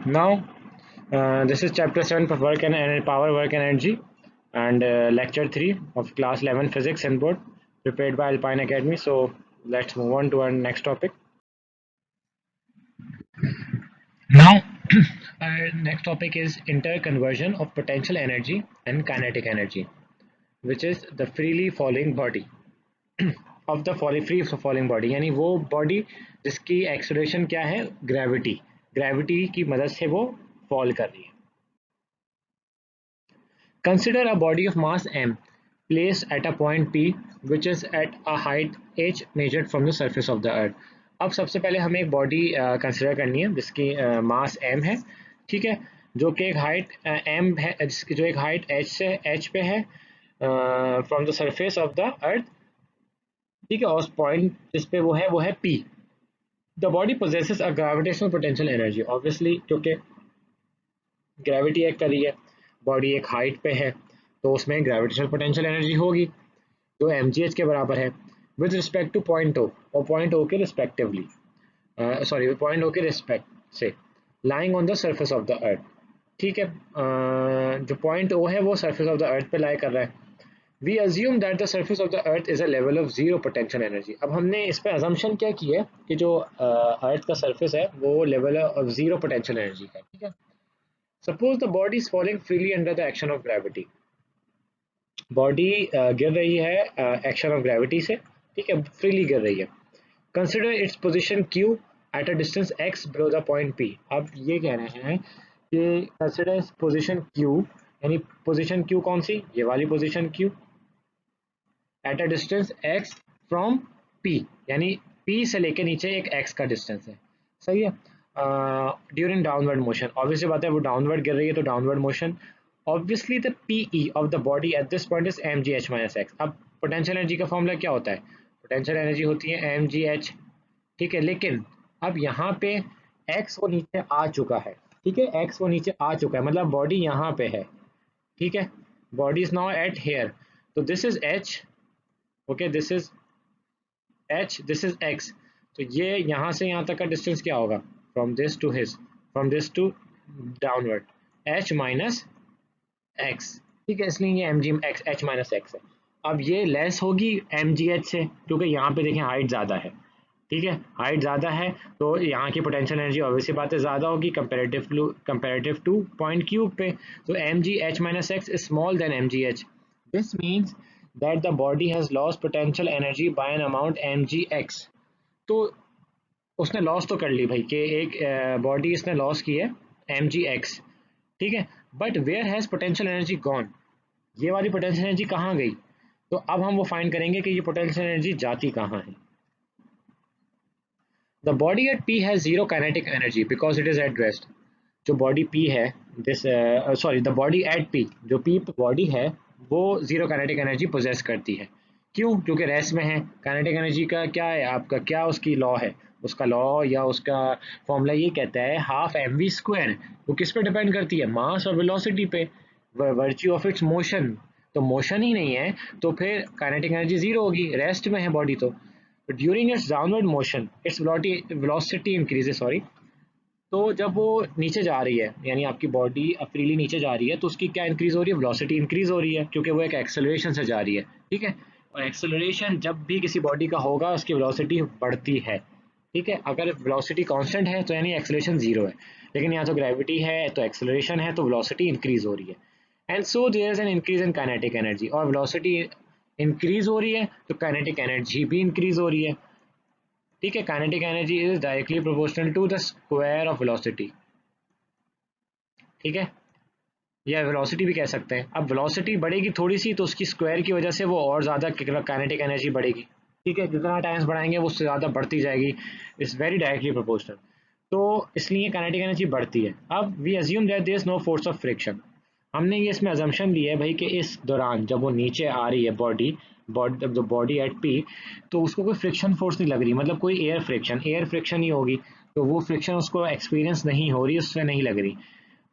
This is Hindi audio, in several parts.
Now, this is chapter 7 for work and power, work and energy, and lecture 3 of class 11 physics and board, prepared by Alpine Academy. So, let's move on to our next topic. Now, our next topic is interconversion of potential energy and kinetic energy, which is the freely falling body of the free falling body, यानी वो बॉडी जिसकी एक्सेलरेशन क्या है, ग्रेविटी की मदद से वो फॉल कर रही है. Consider a body of mass m placed at a point P which is at a height h measured from the surface of the earth. अब सबसे पहले हमें एक बॉडी कंसिडर करनी है जिसकी मास m है, ठीक है, जो कि एक हाइट m है, जिसकी जो एक हाइट h पे है from the surface of the अर्थ, ठीक है, और उस पॉइंट जिस पे वो है P. The body possesses a gravitational potential energy, obviously क्योंकि ग्रेविटी एक्ट कर रही है, बॉडी एक हाइट पे है, तो उसमें ग्रेविटेशनल पोटेंशियल एनर्जी होगी जो mgh के बराबर है with respect to point O, और पॉइंट ओ के रिस्पेक्टिवली पॉइंट ओ के रिस्पेक्ट से lying on the surface of the अर्थ, ठीक है. जो पॉइंट ओ है वो सरफेस ऑफ द अर्थ पे लाई कर रहा है. We assume that the surface of the earth is a level of zero potential energy. अब हमने इस पे अजम्पशन क्या की है कि जो अर्थ का सरफेस है वो level of zero potential energy का, ठीक है. Suppose the body is falling freely under the action of gravity. Body गिर रही है एक्शन ऑफ ग्रेविटी से, ठीक है, फ्रीली गिर रही है. Consider its position Q eight a distance x below the point P. अब ये कह रहे हैं कि कंसिडर पोजीशन Q, यानी पोजीशन Q कौन सी, ये वाली position Q, eight a distance x from P, यानी P से लेके नीचे एक x का डिस्टेंस है, सही है. ड्यूरिंग डाउनवर्ड मोशन, ऑब्वियसली बात है वो डाउनवर्ड गिर रही है तो downward motion. Obviously the PE of the body at this point is mgh minus x. अब पोटेंशियल एनर्जी का फॉर्मूला क्या होता है, पोटेंशियल एनर्जी होती है mgh, ठीक है. लेकिन अब यहाँ पे x वो नीचे आ चुका है, ठीक है, x वो नीचे आ चुका है, मतलब बॉडी यहाँ पे है, ठीक है, body is now at here, तो this is h, okay, this is h, this is x. तो ये यहाँ से यहाँ तक का डिस्टेंस क्या होगा, from this to his, from this to downward, h minus x, ठीक है, इसलिए ये mg x h minus x है. अब ये लेस होगी mgh से क्योंकि यहाँ पे देखें हाइट ज़्यादा है, ठीक है, हाइट ज़्यादा है तो यहाँ की पोटेंशियल एनर्जी ऑब्वियसली बात है ज़्यादा होगी कंपेरेटिव टू पॉइंट क्यूब पे. तो mg h minus x is small than mgh. This means that the body has lost potential energy by an amount mgx. तो उसने लॉस तो कर ली भाई कि एक बॉडी इसने लॉस की है mgx, ठीक है, but where has potential energy gone, ये वाली पोटेंशियल एनर्जी कहाँ गई. तो अब हम वो फाइंड करेंगे कि ये पोटेंशियल एनर्जी जाती कहाँ है. The body eight P has zero kinetic energy because it is at rest. जो बॉडी पी है, this the body eight P, जो पी बॉडी है वो जीरो काइनेटिक एनर्जी पोजेस करती है. क्यों, क्योंकि रेस्ट में है. काइनेटिक एनर्जी का क्या है आपका, क्या उसकी लॉ है, उसका लॉ या उसका फॉर्मूला ये कहता है हाफ एम वी स्क्वायर. वो किस पे डिपेंड करती है, मास और वेलोसिटी पे, वर्च्यू ऑफ इट्स मोशन. तो मोशन ही नहीं है तो फिर काइनेटिक एनर्जी जीरो होगी, रेस्ट में है बॉडी. तो during its downward motion its velocity increases, sorry. तो जब वो नीचे जा रही है, यानी आपकी बॉडी फ्रीली नीचे जा रही है, तो उसकी क्या इंक्रीज हो रही है, वेलोसिटी इंक्रीज हो रही है क्योंकि वो एक एक्सेलरेशन से जा रही है, ठीक है. और एक्सेलरेशन जब भी किसी बॉडी का होगा उसकी वेलोसिटी बढ़ती है, ठीक है. अगर वेलोसिटी कांस्टेंट है तो यानी एक्सेलरेशन जीरो है, लेकिन यहाँ तो ग्रेविटी है तो एक्सेलरेशन है तो वेलोसिटी इंक्रीज हो रही है. And so there is an increase in kinetic energy, और वेलोसिटी इंक्रीज हो रही है तो काइनेटिक एनर्जी भी इंक्रीज हो रही है, ठीक है. Kinetic energy is directly proportional to the square of velocity, ठीक है, या वेलोसिटी भी कह सकते हैं. अब वेलोसिटी बढ़ेगी थोड़ी सी तो उसकी स्क्वायर की वजह से वो और ज़्यादा काइनेटिक एनर्जी बढ़ेगी, ठीक है, जितना टाइम्स बढ़ाएंगे वो उससे ज़्यादा बढ़ती जाएगी. इट्स वेरी डायरेक्टली प्रोपोर्शनल, तो इसलिए काइनेटिक एनर्जी बढ़ती है. अब we assume that there is no force of friction. हमने ये इसमें अजम्पशन ली है भाई कि इस दौरान जब वो नीचे आ रही है बॉडी एट पी, तो उसको कोई फ्रिक्शन फोर्स नहीं लग रही, मतलब कोई एयर फ्रिक्शन ही होगी, तो वो फ्रिक्शन उसको एक्सपीरियंस नहीं हो रही, उससे नहीं लग रही.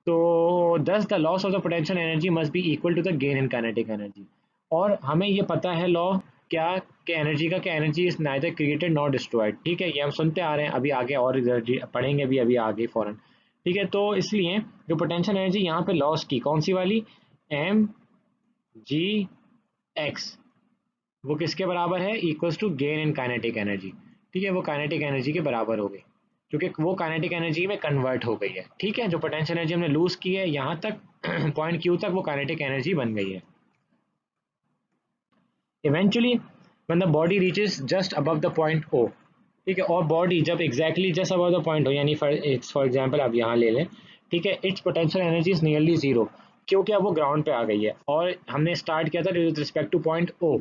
तो thus the loss of the potential energy must be equal to the gain in kinetic energy. और हमें ये पता है लॉ क्या, कि एनर्जी का, कि energy is neither created not destroyed, ठीक है, ये हम सुनते आ रहे हैं, अभी आगे और पढ़ेंगे भी अभी आगे फौरन. ठीक है, तो इसलिए जो पोटेंशियल एनर्जी यहाँ पे लॉस की कौन सी वाली, एम जी एक्स, वो किसके बराबर है, equals to gain in kinetic energy. ठीक है, वो काइनेटिक एनर्जी के बराबर हो गई क्योंकि वो काइनेटिक एनर्जी में कन्वर्ट हो गई है। ठीक है, जो पोटेंशियल एनर्जी हमने लूज की है यहाँ तक पॉइंट क्यू तक, वो काइनेटिक एनर्जी बन गई है। Eventually when the body reaches just above the point O, ठीक है, और बॉडी जब exactly just above the point हो, यानी फॉर एग्जांपल आप यहाँ ले लें, ठीक है, it's potential energy is nearly zero, क्योंकि अब वो ग्राउंड पे आ गई है और हमने स्टार्ट किया था with respect to point O,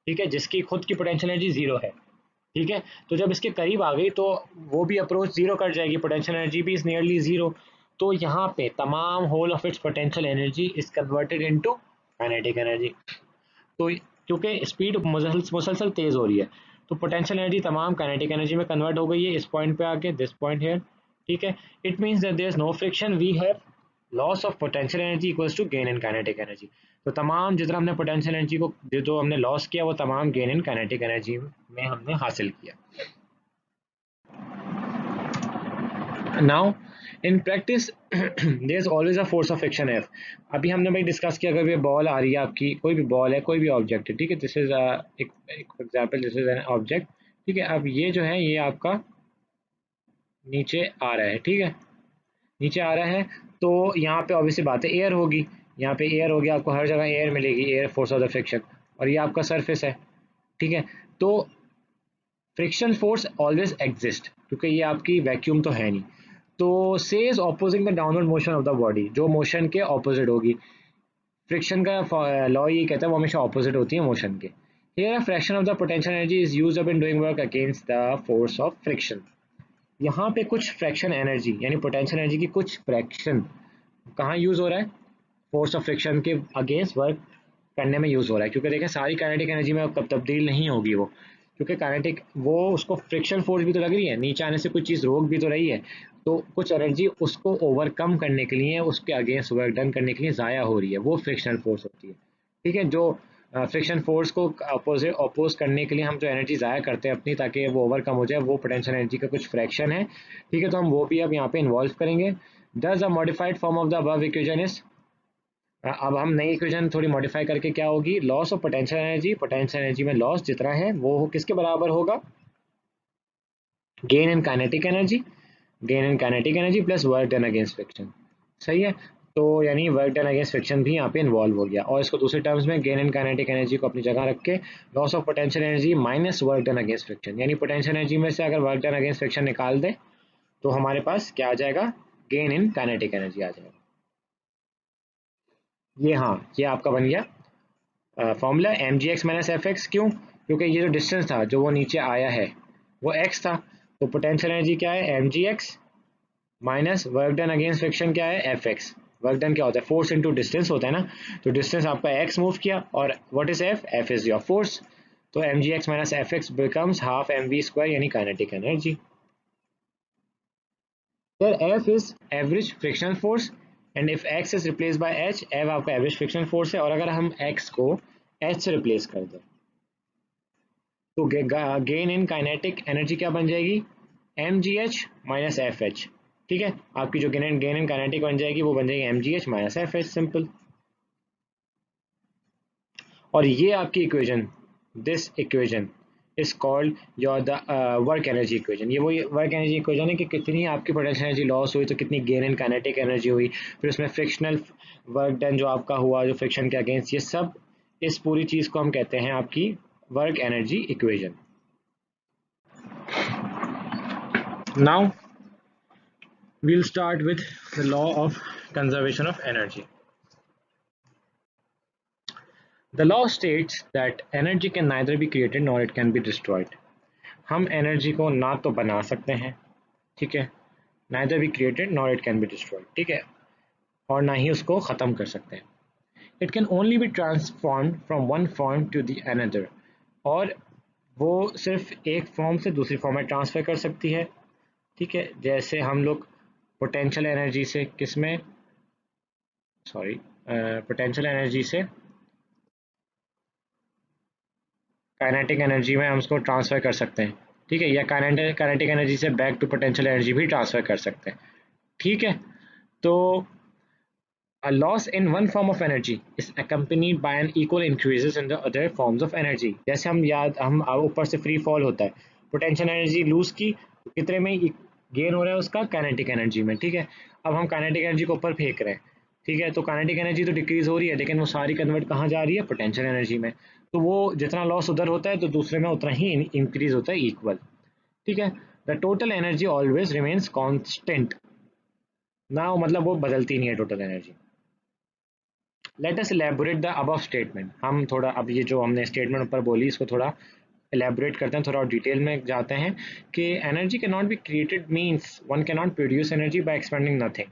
ठीक है, जिसकी खुद की पोटेंशियल एनर्जी जीरो है। ठीक है, तो जब इसके करीब आ गई तो वो भी अप्रोच जीरो कर जाएगी, पोटेंशियल एनर्जी भी इज नियरली जीरो। तो यहाँ पे तमाम whole of its potential energy is converted into kinetic energy. तो क्योंकि स्पीड मुसलसल तेज हो रही है, तो पोटेंशियल एनर्जी तमाम काइनेटिक एनर्जी में कन्वर्ट हो गई है इस पॉइंट पे आके, दिस पॉइंट हियर। ठीक है, it means that there is no friction, we have loss of potential energy equals to gain in kinetic energy. तो तमाम जितना हमने पोटेंशियल एनर्जी को जो हमने लॉस किया वो तमाम गेन इन काइनेटिक एनर्जी में हमने हासिल किया। Now in practice there is always a force of friction F. अभी हमने भाई डिस्कस किया, अगर ये बॉल आ रही है आपकी, कोई भी बॉल है, कोई भी ऑब्जेक्ट है, ठीक है, दिस इज एक example, this is an object. ठीक है, अब ये जो है ये आपका नीचे आ रहा है, ठीक है, नीचे आ रहा है, तो यहाँ पे ऑब्वियसली बात है एयर होगी, यहाँ पे एयर होगी, आपको हर जगह एयर मिलेगी, air force of the friction, और ये आपका सरफेस है। ठीक है, तो फ्रिक्शन फोर्स ऑलवेज एग्जिस्ट क्योंकि ये आपकी वैक्यूम तो है नहीं। तो से is opposing the downward motion of the body, जो मोशन के ऑपोजिट होगी, फ्रिक्शन का लॉ ये कहता है वो हमेशा ऑपोजिट होती है मोशन के। Here a fraction of the potential energy is used up in doing work against the force of friction. यहाँ पे कुछ फ्रैक्शन एनर्जी यानी पोटेंशियल एनर्जी की कुछ फ्रैक्शन कहाँ यूज हो रहा है, फोर्स ऑफ फ्रिक्शन के अगेंस्ट वर्क करने में यूज हो रहा है, क्योंकि देखें सारी काइनेटिक एनर्जी में कब तब्दील नहीं होगी वो, क्योंकि काइनेटिक वो उसको फ्रिक्शन फोर्स भी तो लग रही है, नीचे आने से कुछ चीज़ रोक भी तो रही है, तो कुछ एनर्जी उसको ओवरकम करने के लिए, उसके अगेंस्ट वर्क डन करने के लिए ज़ाया हो रही है, वो फ्रिक्शनल फोर्स होती है। ठीक है, जो फ्रिक्शन फोर्स को अपोज करने के लिए हम जो एनर्जी ज़ाया करते हैं अपनी ताकि वो ओवरकम हो जाए, वो पोटेंशियल एनर्जी का कुछ फ्रैक्शन है। ठीक है, तो हम वो भी अब यहाँ पे इन्वॉल्व करेंगे। दस a modified form of the above equation is, अब हम नई इक्वेशन थोड़ी मॉडिफाई करके क्या होगी, loss of potential energy, potential energy में लॉस जितना है वो किसके बराबर होगा, gain in kinetic energy, gain in kinetic energy plus work done against friction. सही है, तो यानी वर्क डन अगेंस्ट फ्रिक्शन भी यहाँ पे इन्वॉल्व हो गया, और इसको दूसरे टर्म्स में गेन इन काइनेटिक एनर्जी को अपनी जगह रख के loss of potential energy minus work done against friction, यानी पोटेंशियल एनर्जी में से अगर वर्क डन अगेंस्ट फ्रिक्शन निकाल दे तो हमारे पास क्या आ जाएगा, गेन इन काइनेटिक एनर्जी आ जाएगा। ये हाँ, ये आपका बन गया formula m g x minus F x. क्यों, क्योंकि ये जो डिस्टेंस था जो वो नीचे आया है वो एक्स था, तो पोटेंशियल एनर्जी क्या है, m g x minus work done against friction क्या है, एफ एक्स। वर्क डन क्या होता है, फोर्स इनटू डिस्टेंस होता है ना, तो डिस्टेंस आपका एक्स मूव किया और what is F, F is your force, तो M g x minus F x becomes half M we square यानी kinetic energy. Here F is average frictional force and if X is replaced by H, F आपका average frictional force है, और अगर हम X को H से replace कर दें तो गेन इन काइनेटिक एनर्जी क्या बन जाएगी, एम जी एच माइनस एफ एच। ठीक है, आपकी जो गेन इन काइनेटिक बन जाएगी वो बन जाएगी एम जी h minus f h, simple. और ये आपकी equation, this equation is called your the work energy equation. ये वही वर्क एनर्जी इक्वेशन है कि कितनी आपकी पोटेंशियल एनर्जी लॉस हुई तो कितनी गेन इन काइनेटिक एनर्जी हुई, फिर उसमें फ्रिक्शनल वर्क डन जो आपका हुआ जो फ्रिक्शन के अगेंस्ट, ये सब इस पूरी चीज़ को हम कहते हैं आपकी work energy equation. Now we'll start with the law of conservation of energy. The law states that energy can neither be created nor it can be destroyed. हम एनर्जी को ना तो बना सकते हैं, ठीक है, neither be created nor it can be destroyed, ठीक है, और ना ही उसको ख़त्म कर सकते हैं। It can only be transformed from one form to the another, और वो सिर्फ एक फॉर्म से दूसरी फॉर्म में ट्रांसफ़र कर सकती है। ठीक है, जैसे हम लोग पोटेंशियल एनर्जी से किस में, सॉरी, पोटेंशियल एनर्जी से काइनेटिक एनर्जी में हम उसको ट्रांसफ़र कर सकते हैं। ठीक है, या काइनेटिक एनर्जी से बैक टू पोटेंशियल एनर्जी भी ट्रांसफ़र कर सकते हैं। ठीक है, तो a loss in one form of energy is accompanied by an equal increases in the other forms of energy। जैसे हम ऊपर से फ्री फॉल होता है, पोटेंशियल एनर्जी लूज की तो कितने में गेन हो रहा है उसका, काइनेटिक एनर्जी में। ठीक है, अब हम काइनेटिक एनर्जी को ऊपर फेंक रहे हैं। ठीक है, तो काइनेटिक एनर्जी तो डिक्रीज हो रही है, लेकिन वो सारी कन्वर्ट कहाँ जा रही है, पोटेंशियल एनर्जी में। तो वो जितना लॉस उधर होता है तो दूसरे में उतना ही इंक्रीज होता है, इक्वल। ठीक है, the total energy always remains constant ना, मतलब वो बदलती नहीं है total energy. Let us elaborate the above statement. हम थोड़ा अब ये जो हमने स्टेटमेंट ऊपर बोली इसको थोड़ा इलेबोरेट करते हैं, थोड़ा डिटेल में जाते हैं कि energy can not be created means one can not produce energy by expanding nothing.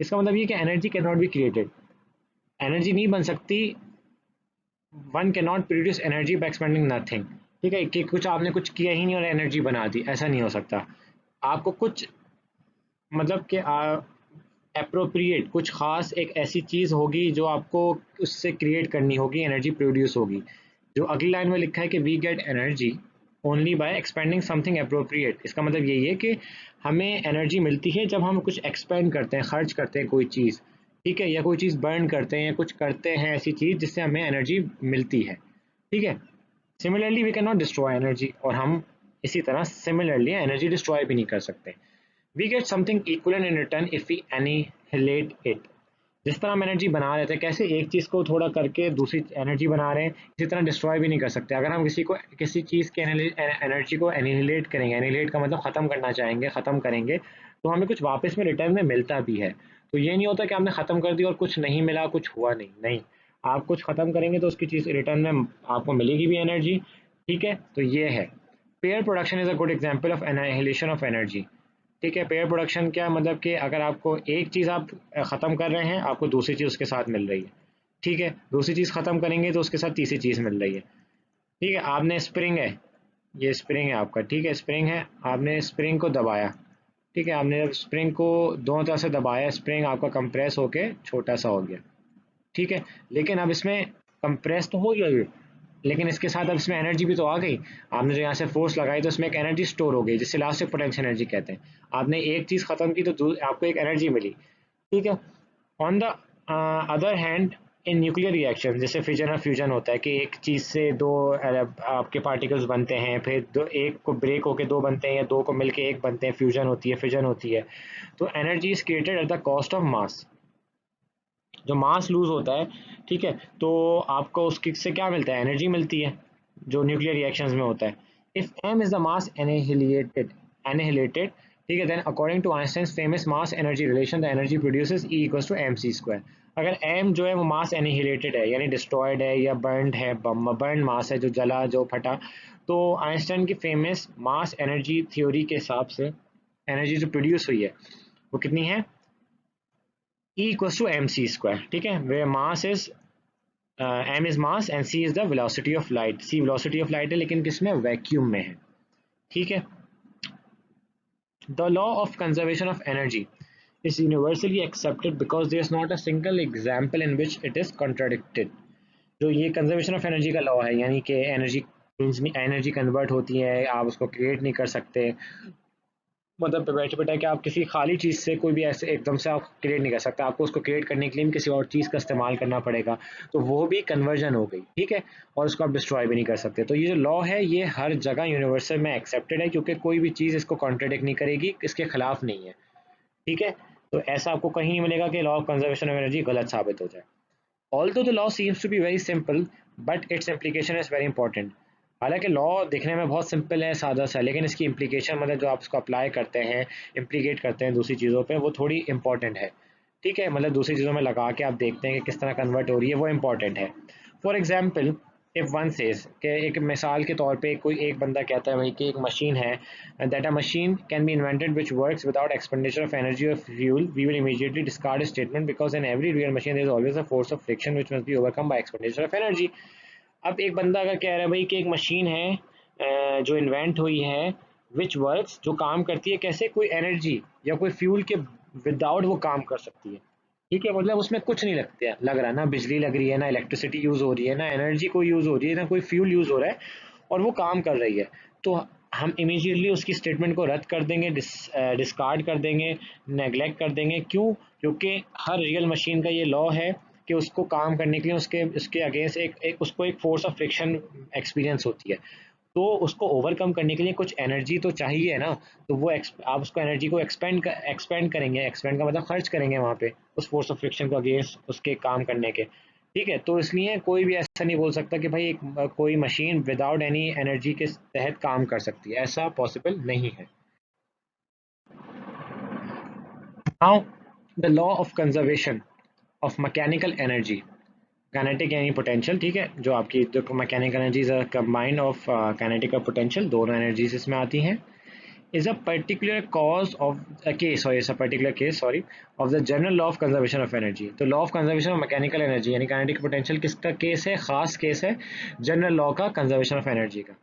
इसका मतलब ये कि energy can not be created, energy नहीं बन सकती, one can not produce energy by expanding nothing. ठीक है, कि कुछ आपने कुछ किया ही नहीं और एनर्जी बना दी, ऐसा नहीं हो सकता। आपको कुछ मतलब कि अप्रोप्रिएट कुछ खास एक ऐसी चीज़ होगी जो आपको उससे क्रिएट करनी होगी, एनर्जी प्रोड्यूस होगी। जो अगली लाइन में लिखा है कि we get energy only by expending something appropriate, इसका मतलब यही है कि हमें एनर्जी मिलती है जब हम कुछ एक्सपेंड करते हैं, खर्च करते हैं कोई चीज़। ठीक है, या कोई चीज़ बर्न करते हैं या कुछ करते हैं ऐसी चीज़ जिससे हमें एनर्जी मिलती है। ठीक है, similarly we can not destroy energy, और हम इसी तरह सिमिलरली एनर्जी डिस्ट्रॉय भी नहीं कर सकते। We get something equivalent in return if we annihilate it। जिस तरह हम एनर्जी बना रहे थे, कैसे एक चीज़ को थोड़ा करके दूसरी एनर्जी बना रहे हैं, इसी तरह डिस्ट्रॉय भी नहीं कर सकते। अगर हम किसी चीज़ के एनर्जी को एनिहिलेट करेंगे, एनिहिलेट का मतलब ख़त्म करना चाहेंगे, ख़त्म करेंगे, तो हमें कुछ वापस में रिटर्न में मिलता भी है। तो ये नहीं होता कि आपने ख़त्म कर दिया और कुछ नहीं मिला, कुछ हुआ नहीं। नहीं, आप कुछ ख़त्म करेंगे तो उसकी चीज़ रिटर्न में आपको मिलेगी भी एनर्जी। ठीक है, तो ये है pair production is a good example of annihilation of energy. ठीक है, पेयर प्रोडक्शन क्या मतलब कि अगर आपको एक चीज़ आप ख़त्म कर रहे हैं, आपको दूसरी चीज़ उसके साथ मिल रही है। ठीक है, दूसरी चीज़ ख़त्म करेंगे तो उसके साथ तीसरी चीज़ मिल रही है। ठीक है, आपने स्प्रिंग है, ये स्प्रिंग है आपका। ठीक है, स्प्रिंग है, आपने स्प्रिंग को दबाया। ठीक है, आपने जब स्प्रिंग को दोनों तरफ से दबाया, स्प्रिंग आपका कंप्रेस होके छोटा सा हो गया। ठीक है, लेकिन अब इसमें कंप्रेस तो हो गया ये, लेकिन इसके साथ अब इसमें एनर्जी भी तो आ गई। आपने जो यहाँ से फोर्स लगाई तो इसमें एक एनर्जी स्टोर हो गई, जिससे लास्ट पोटेंशियल एनर्जी कहते हैं। आपने एक चीज़ खत्म की तो आपको एक एनर्जी मिली। ठीक है, on the other hand in nuclear reaction, जैसे फिजन और फ्यूजन होता है कि एक चीज़ से दो आपके पार्टिकल्स बनते हैं, फिर दो एक को ब्रेक होके दो बनते हैं या दो को मिलके एक बनते हैं, फ्यूजन होती है, फिजन होती है। तो energy is created at the cost of mass. जो मास लूज होता है, ठीक है, तो आपको उसकी से क्या मिलता है, एनर्जी मिलती है, जो न्यूक्लियर रिएक्शंस में होता है। If m is the mass annihilated, ठीक है, then according to Einstein's famous mass energy relation, the energy produces e equals to m c square. अगर एम जो है वो मास एनिहिलेटेड है, यानी डिस्ट्रॉयड है या बर्नड है, बर्न मास है, जो जला जो फटा, तो आइंस्टाइन की फेमस मास एनर्जी थ्योरी के हिसाब से एनर्जी जो प्रोड्यूस हुई है वो कितनी है, E equals to mc square। ठीक है, where mass is m is mass and c is the velocity of light। c velocity of light है, लेकिन किसमें, वैक्यूम में है। ठीक है, the law of conservation of energy is universally accepted because there is not a single example in which it is contradicted। जो ये कंजर्वेशन ऑफ एनर्जी का लॉ है, यानी कि एनर्जी कन्वर्ट होती है, आप उसको क्रिएट नहीं कर सकते। मतलब बैठे बैठे कि आप किसी खाली चीज़ से कोई भी ऐसे एकदम से आप क्रिएट नहीं कर सकते, आपको उसको क्रिएट करने के लिए भी किसी और चीज़ का इस्तेमाल करना पड़ेगा। तो वो भी कन्वर्जन हो गई। ठीक है, और उसको आप डिस्ट्रॉय भी नहीं कर सकते। तो ये जो लॉ है ये हर जगह यूनिवर्सल में एक्सेप्टेड है, क्योंकि कोई भी चीज़ इसको कॉन्ट्रडिक्ट नहीं करेगी, इसके खिलाफ नहीं है। ठीक है, तो ऐसा आपको कहीं नहीं मिलेगा कि law of conservation of energy गलत साबित हो जाए। Although the law seems to be very simple but its implication is very important. हालांकि लॉ दिखने में बहुत सिंपल है, सादा सा, लेकिन इसकी इम्प्लीकेशन मतलब जो आप उसको अप्लाई करते हैं, इम्प्लीकेट करते हैं दूसरी चीज़ों पे, वो थोड़ी इंपॉर्टेंट है। ठीक है, मतलब दूसरी चीज़ों में लगा के आप देखते हैं कि किस तरह कन्वर्ट हो रही है, वो इंपॉर्टेंट है। For example, if one says कि एक मिसाल के तौर पे कोई एक बंदा कहता है भाई कि एक मशीन है, that a machine can be invented which works without expenditure of energy और fuel, we will immediately discard statement because in every real machine there is always a force of friction which must be overcome by expenditure of energy. अब एक बंदा अगर कह रहा है भाई कि एक मशीन है जो इन्वेंट हुई है, विच वर्क्स, जो काम करती है कैसे, कोई एनर्जी या कोई फ्यूल के विदाउट वो काम कर सकती है। ठीक है, मतलब उसमें कुछ नहीं लगता है, लग रहा, ना बिजली लग रही है, ना इलेक्ट्रिसिटी यूज हो रही है, ना एनर्जी कोई यूज हो रही है, ना कोई फ्यूल यूज हो रहा है, और वो काम कर रही है। तो हम इमीडिएटली उसकी स्टेटमेंट को रद्द कर देंगे, डिस्कार्ड कर देंगे, नेग्लेक्ट कर देंगे। क्यों? क्योंकि हर रियल मशीन का ये लॉ है कि उसको काम करने के लिए उसके उसके अगेंस्ट उसको एक फोर्स ऑफ फ्रिक्शन एक्सपीरियंस होती है। तो उसको ओवरकम करने के लिए कुछ एनर्जी तो चाहिए ना। तो वो आप उसको एनर्जी को एक्सपेंड करेंगे, एक्सपेंड का मतलब खर्च करेंगे वहाँ पे उस फोर्स ऑफ फ्रिक्शन को अगेंस्ट उसके काम करने के। ठीक है, तो इसलिए कोई भी ऐसा नहीं बोल सकता कि भाई कोई मशीन विदाउट एनी एनर्जी के तहत काम कर सकती है, ऐसा पॉसिबल नहीं है। Now the law of conservation of mechanical energy, kinetic यानी पोटेंशियल। ठीक है, जो आपकी जो mechanical energies combined of kinetic और पोटेंशियल, दोनों एनर्जीज इसमें आती हैं, is a particular cause of a case, sorry, it's a particular case, sorry, of the general law of conservation of energy। तो law of conservation of mechanical energy यानी kinetic potential किसका केस है? खास केस है जनरल लॉ का, कंजर्वेशन ऑफ एनर्जी का।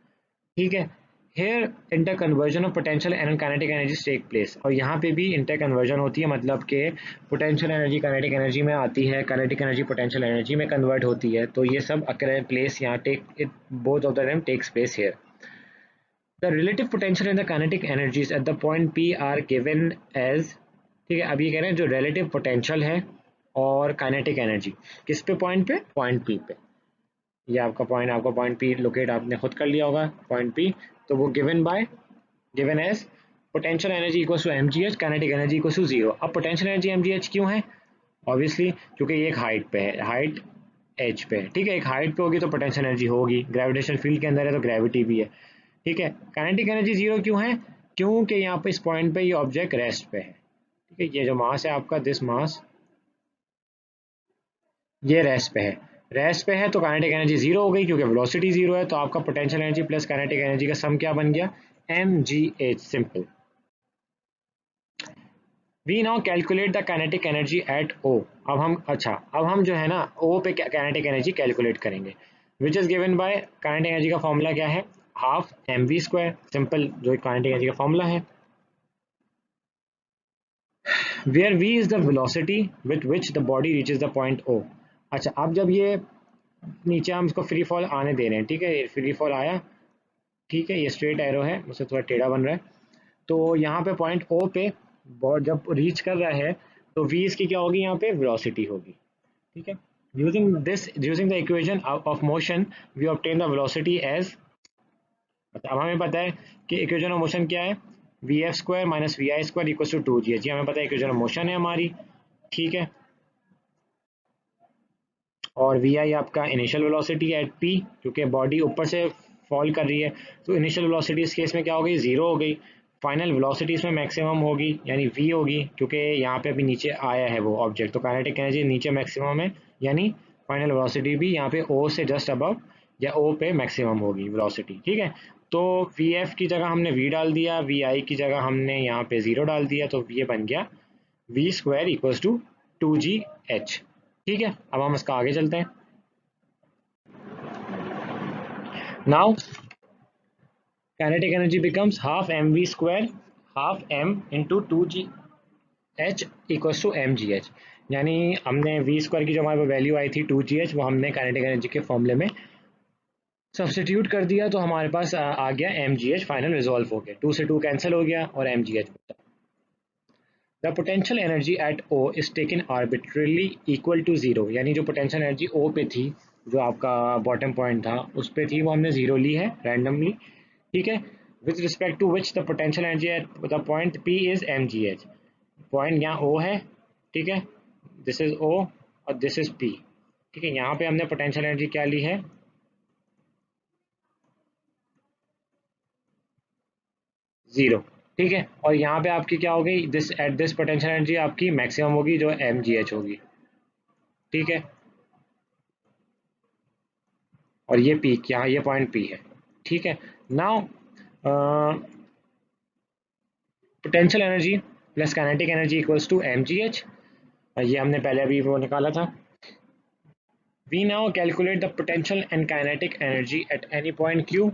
ठीक है, here interconversion of potential and kinetic energies take place, और यहाँ पे भी interconversion होती है, मतलब कि potential energy kinetic energy में आती है, kinetic energy potential energy में convert होती है। तो ये सब occur place यहाँ take it, both of them takes place here। The relative potential and the kinetic energies at the point P are given as, ठीक है, अब ये कह रहे हैं जो relative potential है और kinetic energy किस पे पॉइंट पे? पॉइंट P पे। ये आपका पॉइंट P लोकेट आपने खुद कर लिया होगा, पॉइंट P। तो वो given as potential energy equals to mgh, kinetic energy equals to 0। अब potential energy mgh क्यों है? ऑब्वियसली क्योंकि ये एक हाइट पे है, हाइट h पे है। ठीक है, एक हाइट पे होगी तो पोटेंशियल एनर्जी होगी, ग्रेविटेशनल फील्ड के अंदर है तो ग्रेविटी भी है। ठीक है, काइनेटिक एनर्जी जीरो क्यों है? क्योंकि यहाँ पे इस पॉइंट पे ये ऑब्जेक्ट रेस्ट पे है। ठीक है, ये जो मास है आपका, दिस मास, ये रेस्ट पे है। रेस्ट पे है तो काइनेटिक एनर्जी जीरो हो गई, क्योंकि वेलोसिटी जीरो है। तो आपका potential energy plus kinetic energy का सम क्या बन गया? mgh, simple. We now calculate the kinetic energy at O. अब हम जो है ना ओ पे काइनेटिक एनर्जी कैलकुलेट करेंगे, which is given by, kinetic energy का फॉर्मूला क्या है? Half M we square, simple, जो काइनेटिक एनर्जी का फॉर्मूला है। Where v is the velocity with which the body reaches the point o. अच्छा, अब जब ये नीचे हम इसको फ्री फॉल आने दे रहे हैं, ठीक है, ये फ्री फॉल आया, ठीक है, ये स्ट्रेट एरो है, उससे थोड़ा टेढ़ा बन रहा है। तो यहाँ पे पॉइंट ओ पे जब रीच कर रहा है तो v इसकी क्या होगी? यहाँ पे वेलोसिटी होगी। ठीक है, using the equation of motion we obtain the velocity as, अब हमें पता है कि इक्वेशन ऑफ मोशन क्या है? V f square minus v i square equal to 2 g, हमें पता है इक्वेशन ऑफ मोशन है हमारी। ठीक है, और वी आई आपका इनिशियल वेलोसिटी एट पी, क्योंकि बॉडी ऊपर से फॉल कर रही है तो इनिशियल वेलोसिटी इस केस में क्या हो गई? जीरो हो गई। फाइनल वेलोसिटी इसमें मैक्सिमम होगी, यानी वी होगी, क्योंकि यहाँ पे अभी नीचे आया है वो ऑब्जेक्ट, तो काइनेटिक एनर्जी नीचे मैक्सिमम है, यानी फाइनल वेलोसिटी भी यहाँ पे ओ से जस्ट अबव या ओ पे मैक्सिमम होगी वेलोसिटी। ठीक है, तो वी एफ की जगह हमने वी डाल दिया, वी आई की जगह हमने यहाँ पे जीरो डाल दिया, तो ये बन गया we square equals to 2gh। ठीक है, अब हम इसका आगे चलते हैं। Now kinetic energy becomes half M we square, half m into 2gh equals to mgh, यानी हमने वी स्क्वायर की जो हमारे वैल्यू आई थी 2gh, वो हमने काइनेटिक एनर्जी के फॉर्मूले में सब्सटीट्यूट कर दिया, तो हमारे पास आ गया mgh, फाइनल रिजॉल्व हो गया, 2 से 2 कैंसिल हो गया और mgh बचा। The potential energy at o is taken arbitrarily equal to zero, यानी जो पोटेंशियल एनर्जी ओ पे थी, जो आपका बॉटम पॉइंट था उस पे थी, वो हमने जीरो ली है रैंडमली। ठीक है, with respect to which the potential energy at the point p is m ji h. Point यहाँ ओ है, ठीक है, दिस इज ओ और दिस इज पी। ठीक है, यहाँ पे हमने पोटेंशियल एनर्जी क्या ली है? जीरो। ठीक है, और यहाँ पे आपकी क्या हो गई? This at this potential energy आपकी मैक्सिमम होगी, जो एम जी एच होगी। ठीक है, और ये पीक, यहाँ ये पॉइंट पी है। ठीक है, now potential energy plus kinetic energy equals to m ji h, ये हमने पहले अभी वो निकाला था। We now calculate the potential and kinetic energy at any point q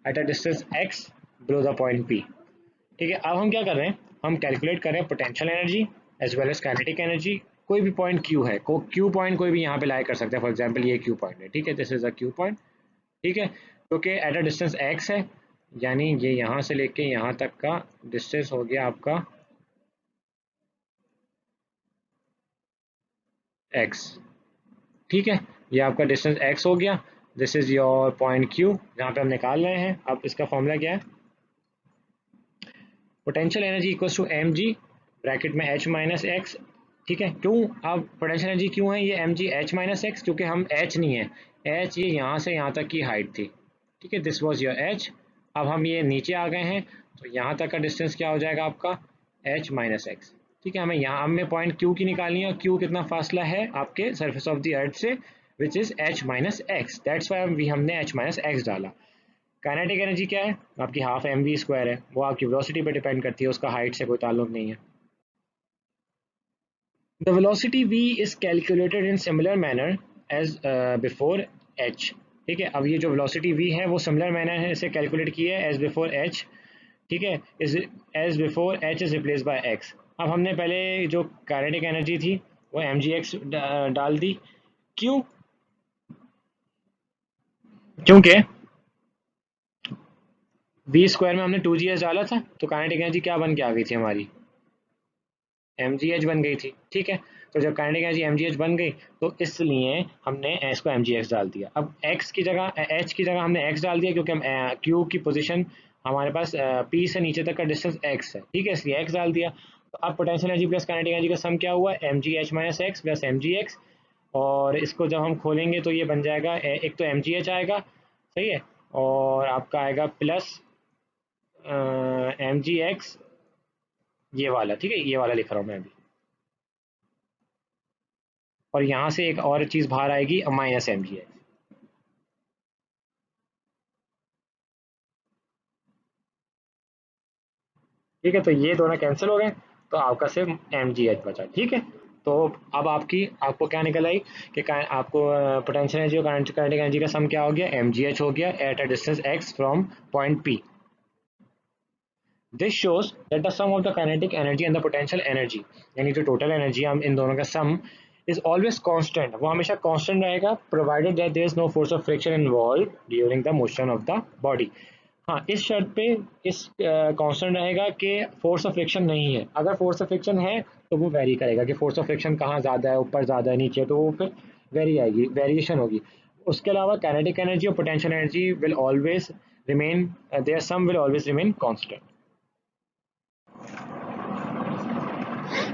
at a distance x below the point p. ठीक है, अब हम क्या कर रहे हैं? हम कैलकुलेट कर रहे हैं potential energy as well as kinetic energy, कोई भी पॉइंट क्यू है, क्यू पॉइंट कोई भी यहाँ पे लाई कर सकता है, फॉर एग्जाम्पल ये क्यू पॉइंट है। ठीक है, this is a q point. ठीक है, क्योंकि एट अ डिस्टेंस एक्स है, यानी ये यहाँ से लेके यहाँ तक का डिस्टेंस हो गया आपका x। ठीक है, ये आपका डिस्टेंस x हो गया। This is your point q जहाँ पे हम निकाल रहे हैं। अब इसका फॉर्मूला क्या है? Potential energy equals to m g bracket में h माइनस एक्स। ठीक है, क्यों? अब पोटेंशियल एनर्जी क्यों है ये एम जी एच माइनस एक्स? क्योंकि हम h नहीं है, h ये यहाँ से यहाँ तक की हाइट थी। ठीक है, दिस वॉज योर h। अब हम ये नीचे आ गए हैं, तो यहाँ तक का डिस्टेंस क्या हो जाएगा आपका? h minus x. ठीक है, हमें यहाँ हमें पॉइंट q की निकालनी है, और q कितना फासला है आपके सरफेस ऑफ द अर्थ से, which is h minus x. That's why हमने h माइनस एक्स डाला। काइनेटिक एनर्जी क्या है? आपकी हाफ एम वी स्क्वायर है, वो आपकी वेलोसिटी पे डिपेंड करती है, उसका हाइट से कोई ताल्लुक नहीं है। The velocity v is calculated in similar manner as before h। ठीक है, अब ये जो वेलोसिटी v है वो सिमिलर मैनर से कैलकुलेट की है एज बिफोर h। ठीक है, is as before h is replace by x। अब हमने पहले जो काइनेटिक एनर्जी थी वो एम जी एक्स डाल दी। क्यों? क्योंकि v स्क्वायर में हमने टू जी एस डाला था, तो काइनेटिक एनर्जी क्या बन के आ गई थी हमारी? एम जी एच बन गई थी। ठीक है, तो जब काइनेटिक एनर्जी एम जी एच बन गई, तो इसलिए हमने एस को एम जी एक्स डाल दिया। अब एक्स की जगह एच की जगह हमने एक्स डाल दिया, क्योंकि हम क्यू की पोजीशन हमारे पास पी से नीचे तक का डिस्टेंस एक्स है। ठीक है, इसलिए एक्स डाल दिया। तो अब potential energy plus kinetic energy का सम क्या हुआ? एम जी h minus x plus m g x. और इसको जब हम खोलेंगे तो ये बन जाएगा, एक तो एम जी एच आएगा, सही है, और आपका आएगा प्लस एम जी एक्स, ये वाला। ठीक है, ये वाला लिख रहा हूँ मैं अभी। और यहाँ से एक और चीज़ बाहर आएगी, माइनस एम जी एच। ठीक है, तो ये दोनों कैंसिल हो गए, तो आपका सिर्फ एम जी एच बचा। ठीक है, तो अब आपको क्या निकल आई कि आपको पोटेंशियल एनर्जी और काइनेटिक एनर्जी का सम क्या हो गया? एम जी एच हो गया at a distance x from point p. This shows that the sum of the kinetic energy and the potential energy, यानी जो टोटल एनर्जी हम इन दोनों का सम इज ऑलवेज कांस्टेंट, वो हमेशा कांस्टेंट रहेगा, provided that there is no force of friction involve during the motion of the body. हाँ, इस शर्त पे इस कांस्टेंट रहेगा कि फोर्स ऑफ फ्रिक्शन नहीं है। अगर फोर्स ऑफ फ्रिक्शन है तो वो वेरी करेगा कि फोर्स ऑफ फ्रिक्शन कहाँ ज़्यादा है, ऊपर ज़्यादा है, नीचे, तो वो फिर वेरी आएगी, वेरिएशन होगी। उसके अलावा काइनेटिक एनर्जी और potential energy will always remain, their sum will always remain constant.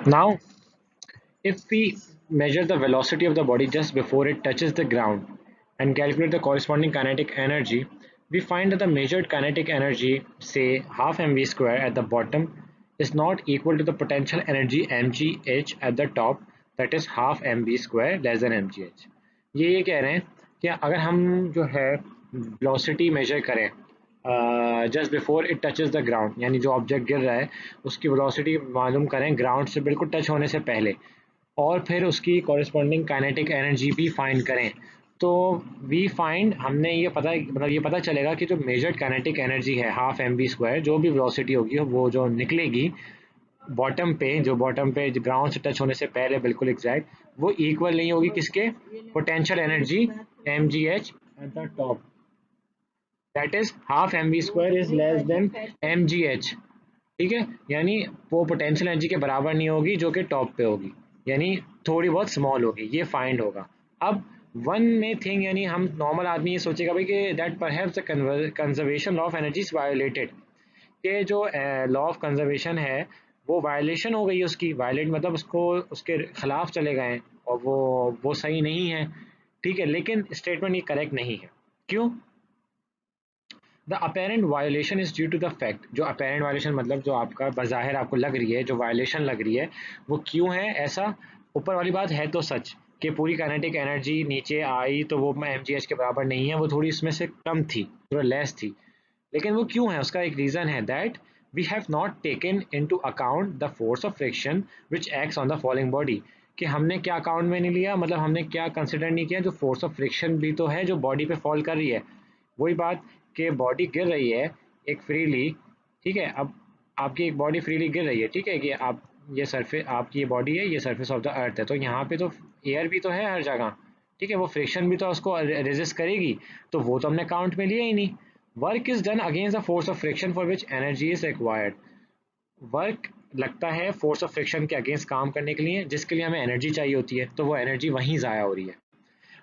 Now if we measure the velocity of the body just before it touches the ground and calculate the corresponding kinetic energy, we find that the measured kinetic energy, say half mv square at the bottom, is not equal to the potential energy mgh at the top, that is half mv square less than mgh। ये कह रहे हैं कि अगर हम जो है velocity measure करें just before it touches the ground, यानी जो ऑब्जेक्ट गिर रहा है उसकी वेलोसिटी मालूम करें ग्राउंड से बिल्कुल टच होने से पहले, और फिर उसकी कॉरेस्पॉन्डिंग काइनेटिक एनर्जी भी फाइंड करें, तो वी फाइंड, हमने ये पता, मतलब ये पता चलेगा कि जो मेजर्ड काइनेटिक एनर्जी है हाफ एम बी स्क्वायर, जो भी वेलोसिटी होगी वो जो निकलेगी बॉटम पे, जो बॉटम पे ग्राउंड से टच होने से पहले बिल्कुल एग्जैक्ट, वो इक्वल नहीं होगी किसके? Potential energy m ji h at the top, that is half m b square is less than m ji h. ठीक है, यानी वो पोटेंशियल एनर्जी के बराबर नहीं होगी जो कि टॉप पे होगी, यानी थोड़ी बहुत स्मॉल होगी, ये फाइंड होगा। अब वन में थिंग, यानी हम नॉर्मल आदमी ये सोचेगा भाई कि that perhaps the conservation law of energy is violated, कि जो लॉ ऑफ कंजर्वेशन है वो वायलेशन हो गई है उसकी, वायलेट मतलब उसको उसके खिलाफ चले गए हैं, और वो सही नहीं है। ठीक है, लेकिन स्टेटमेंट ये करेक्ट नहीं है। क्यों? The apparent violation is due to the fact, जो अपेरेंट वायोलेशन मतलब जो आपका बज़ाहिर आपको लग रही है, जो वायोलेशन लग रही है, वो क्यों है ऐसा? ऊपर वाली बात है तो सच कि पूरी काइनेटिक एनर्जी नीचे आई तो वो एम जी एच के बराबर नहीं है, वो थोड़ी इसमें से कम थी, थोड़ा लेस थी। लेकिन वो क्यों है उसका एक रीज़न है, that we have not taken into account the force of friction which acts on the following body, कि हमने क्या अकाउंट में नहीं लिया, मतलब हमने क्या कंसिडर नहीं किया, जो फोर्स ऑफ फ्रिक्शन भी तो है जो बॉडी पे फॉल कर रही है। वही बात कि बॉडी गिर रही है एक फ्रीली, ठीक है, अब आपकी एक बॉडी फ्रीली गिर रही है, ठीक है, कि आप ये सरफेस, आपकी ये बॉडी है, ये सरफेस ऑफ द अर्थ है, तो यहाँ पे तो एयर भी तो है हर जगह, ठीक है, वो फ्रिक्शन भी तो उसको रेजिस्ट करेगी, तो वो तो हमने काउंट में लिया ही नहीं। Work is done against the force of friction for which energy is required. Work लगता है फोर्स ऑफ फ्रिक्शन के अगेंस्ट काम करने के लिए, जिसके लिए हमें एनर्जी चाहिए होती है, तो वो एनर्जी वहीं ज़ाया हो रही है।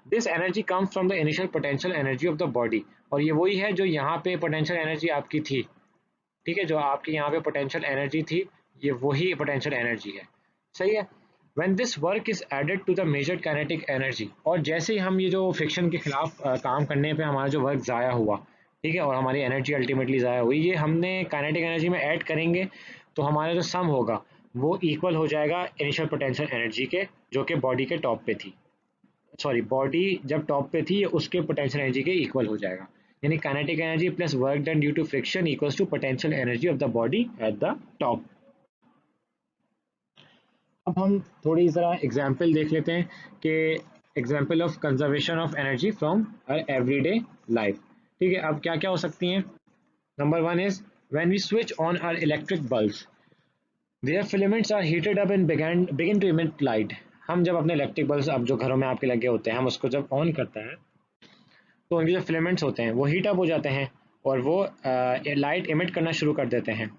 This energy comes from the initial potential energy of the body, और ये वही है जो यहाँ पे पोटेंशियल एनर्जी आपकी थी, ठीक है, जो आपकी यहाँ पे पोटेंशियल एनर्जी थी, ये वही पोटेंशियल एनर्जी है, सही है। When this work is added to the measured kinetic energy, और जैसे ही हम ये जो फ्रिक्शन के खिलाफ काम करने पे हमारा जो वर्क ज़ाया हुआ, ठीक है, और हमारी एनर्जी अल्टीमेटली ज़ाया हुई, ये हमने काइनेटिक एनर्जी में ऐड करेंगे, तो हमारा जो सम होगा वो इक्वल हो जाएगा इनिशियल पोटेंशियल एनर्जी के, जो कि बॉडी के टॉप पे थी, सॉरी बॉडी जब टॉप पे थी उसके पोटेंशियल एनर्जी के इक्वल हो जाएगा। यानी kinetic energy plus work done due to friction equals to potential energy of the body at the top. अब हम थोड़ी ज़रा एग्जाम्पल देख लेते हैं कि example of conservation of energy from our everyday life, ठीक है। अब क्या क्या हो सकती हैं। Number one is when we switch on our electric bulbs, their filaments are heated up and begin to emit light. हम जब अपने इलेक्ट्रिक बल्ब अब जो घरों में आपके लगे होते हैं, हम उसको जब ऑन करते हैं तो उनके जो फिलामेंट्स होते हैं वो हीट अप हो जाते हैं और वो लाइट इमिट करना शुरू कर देते हैं।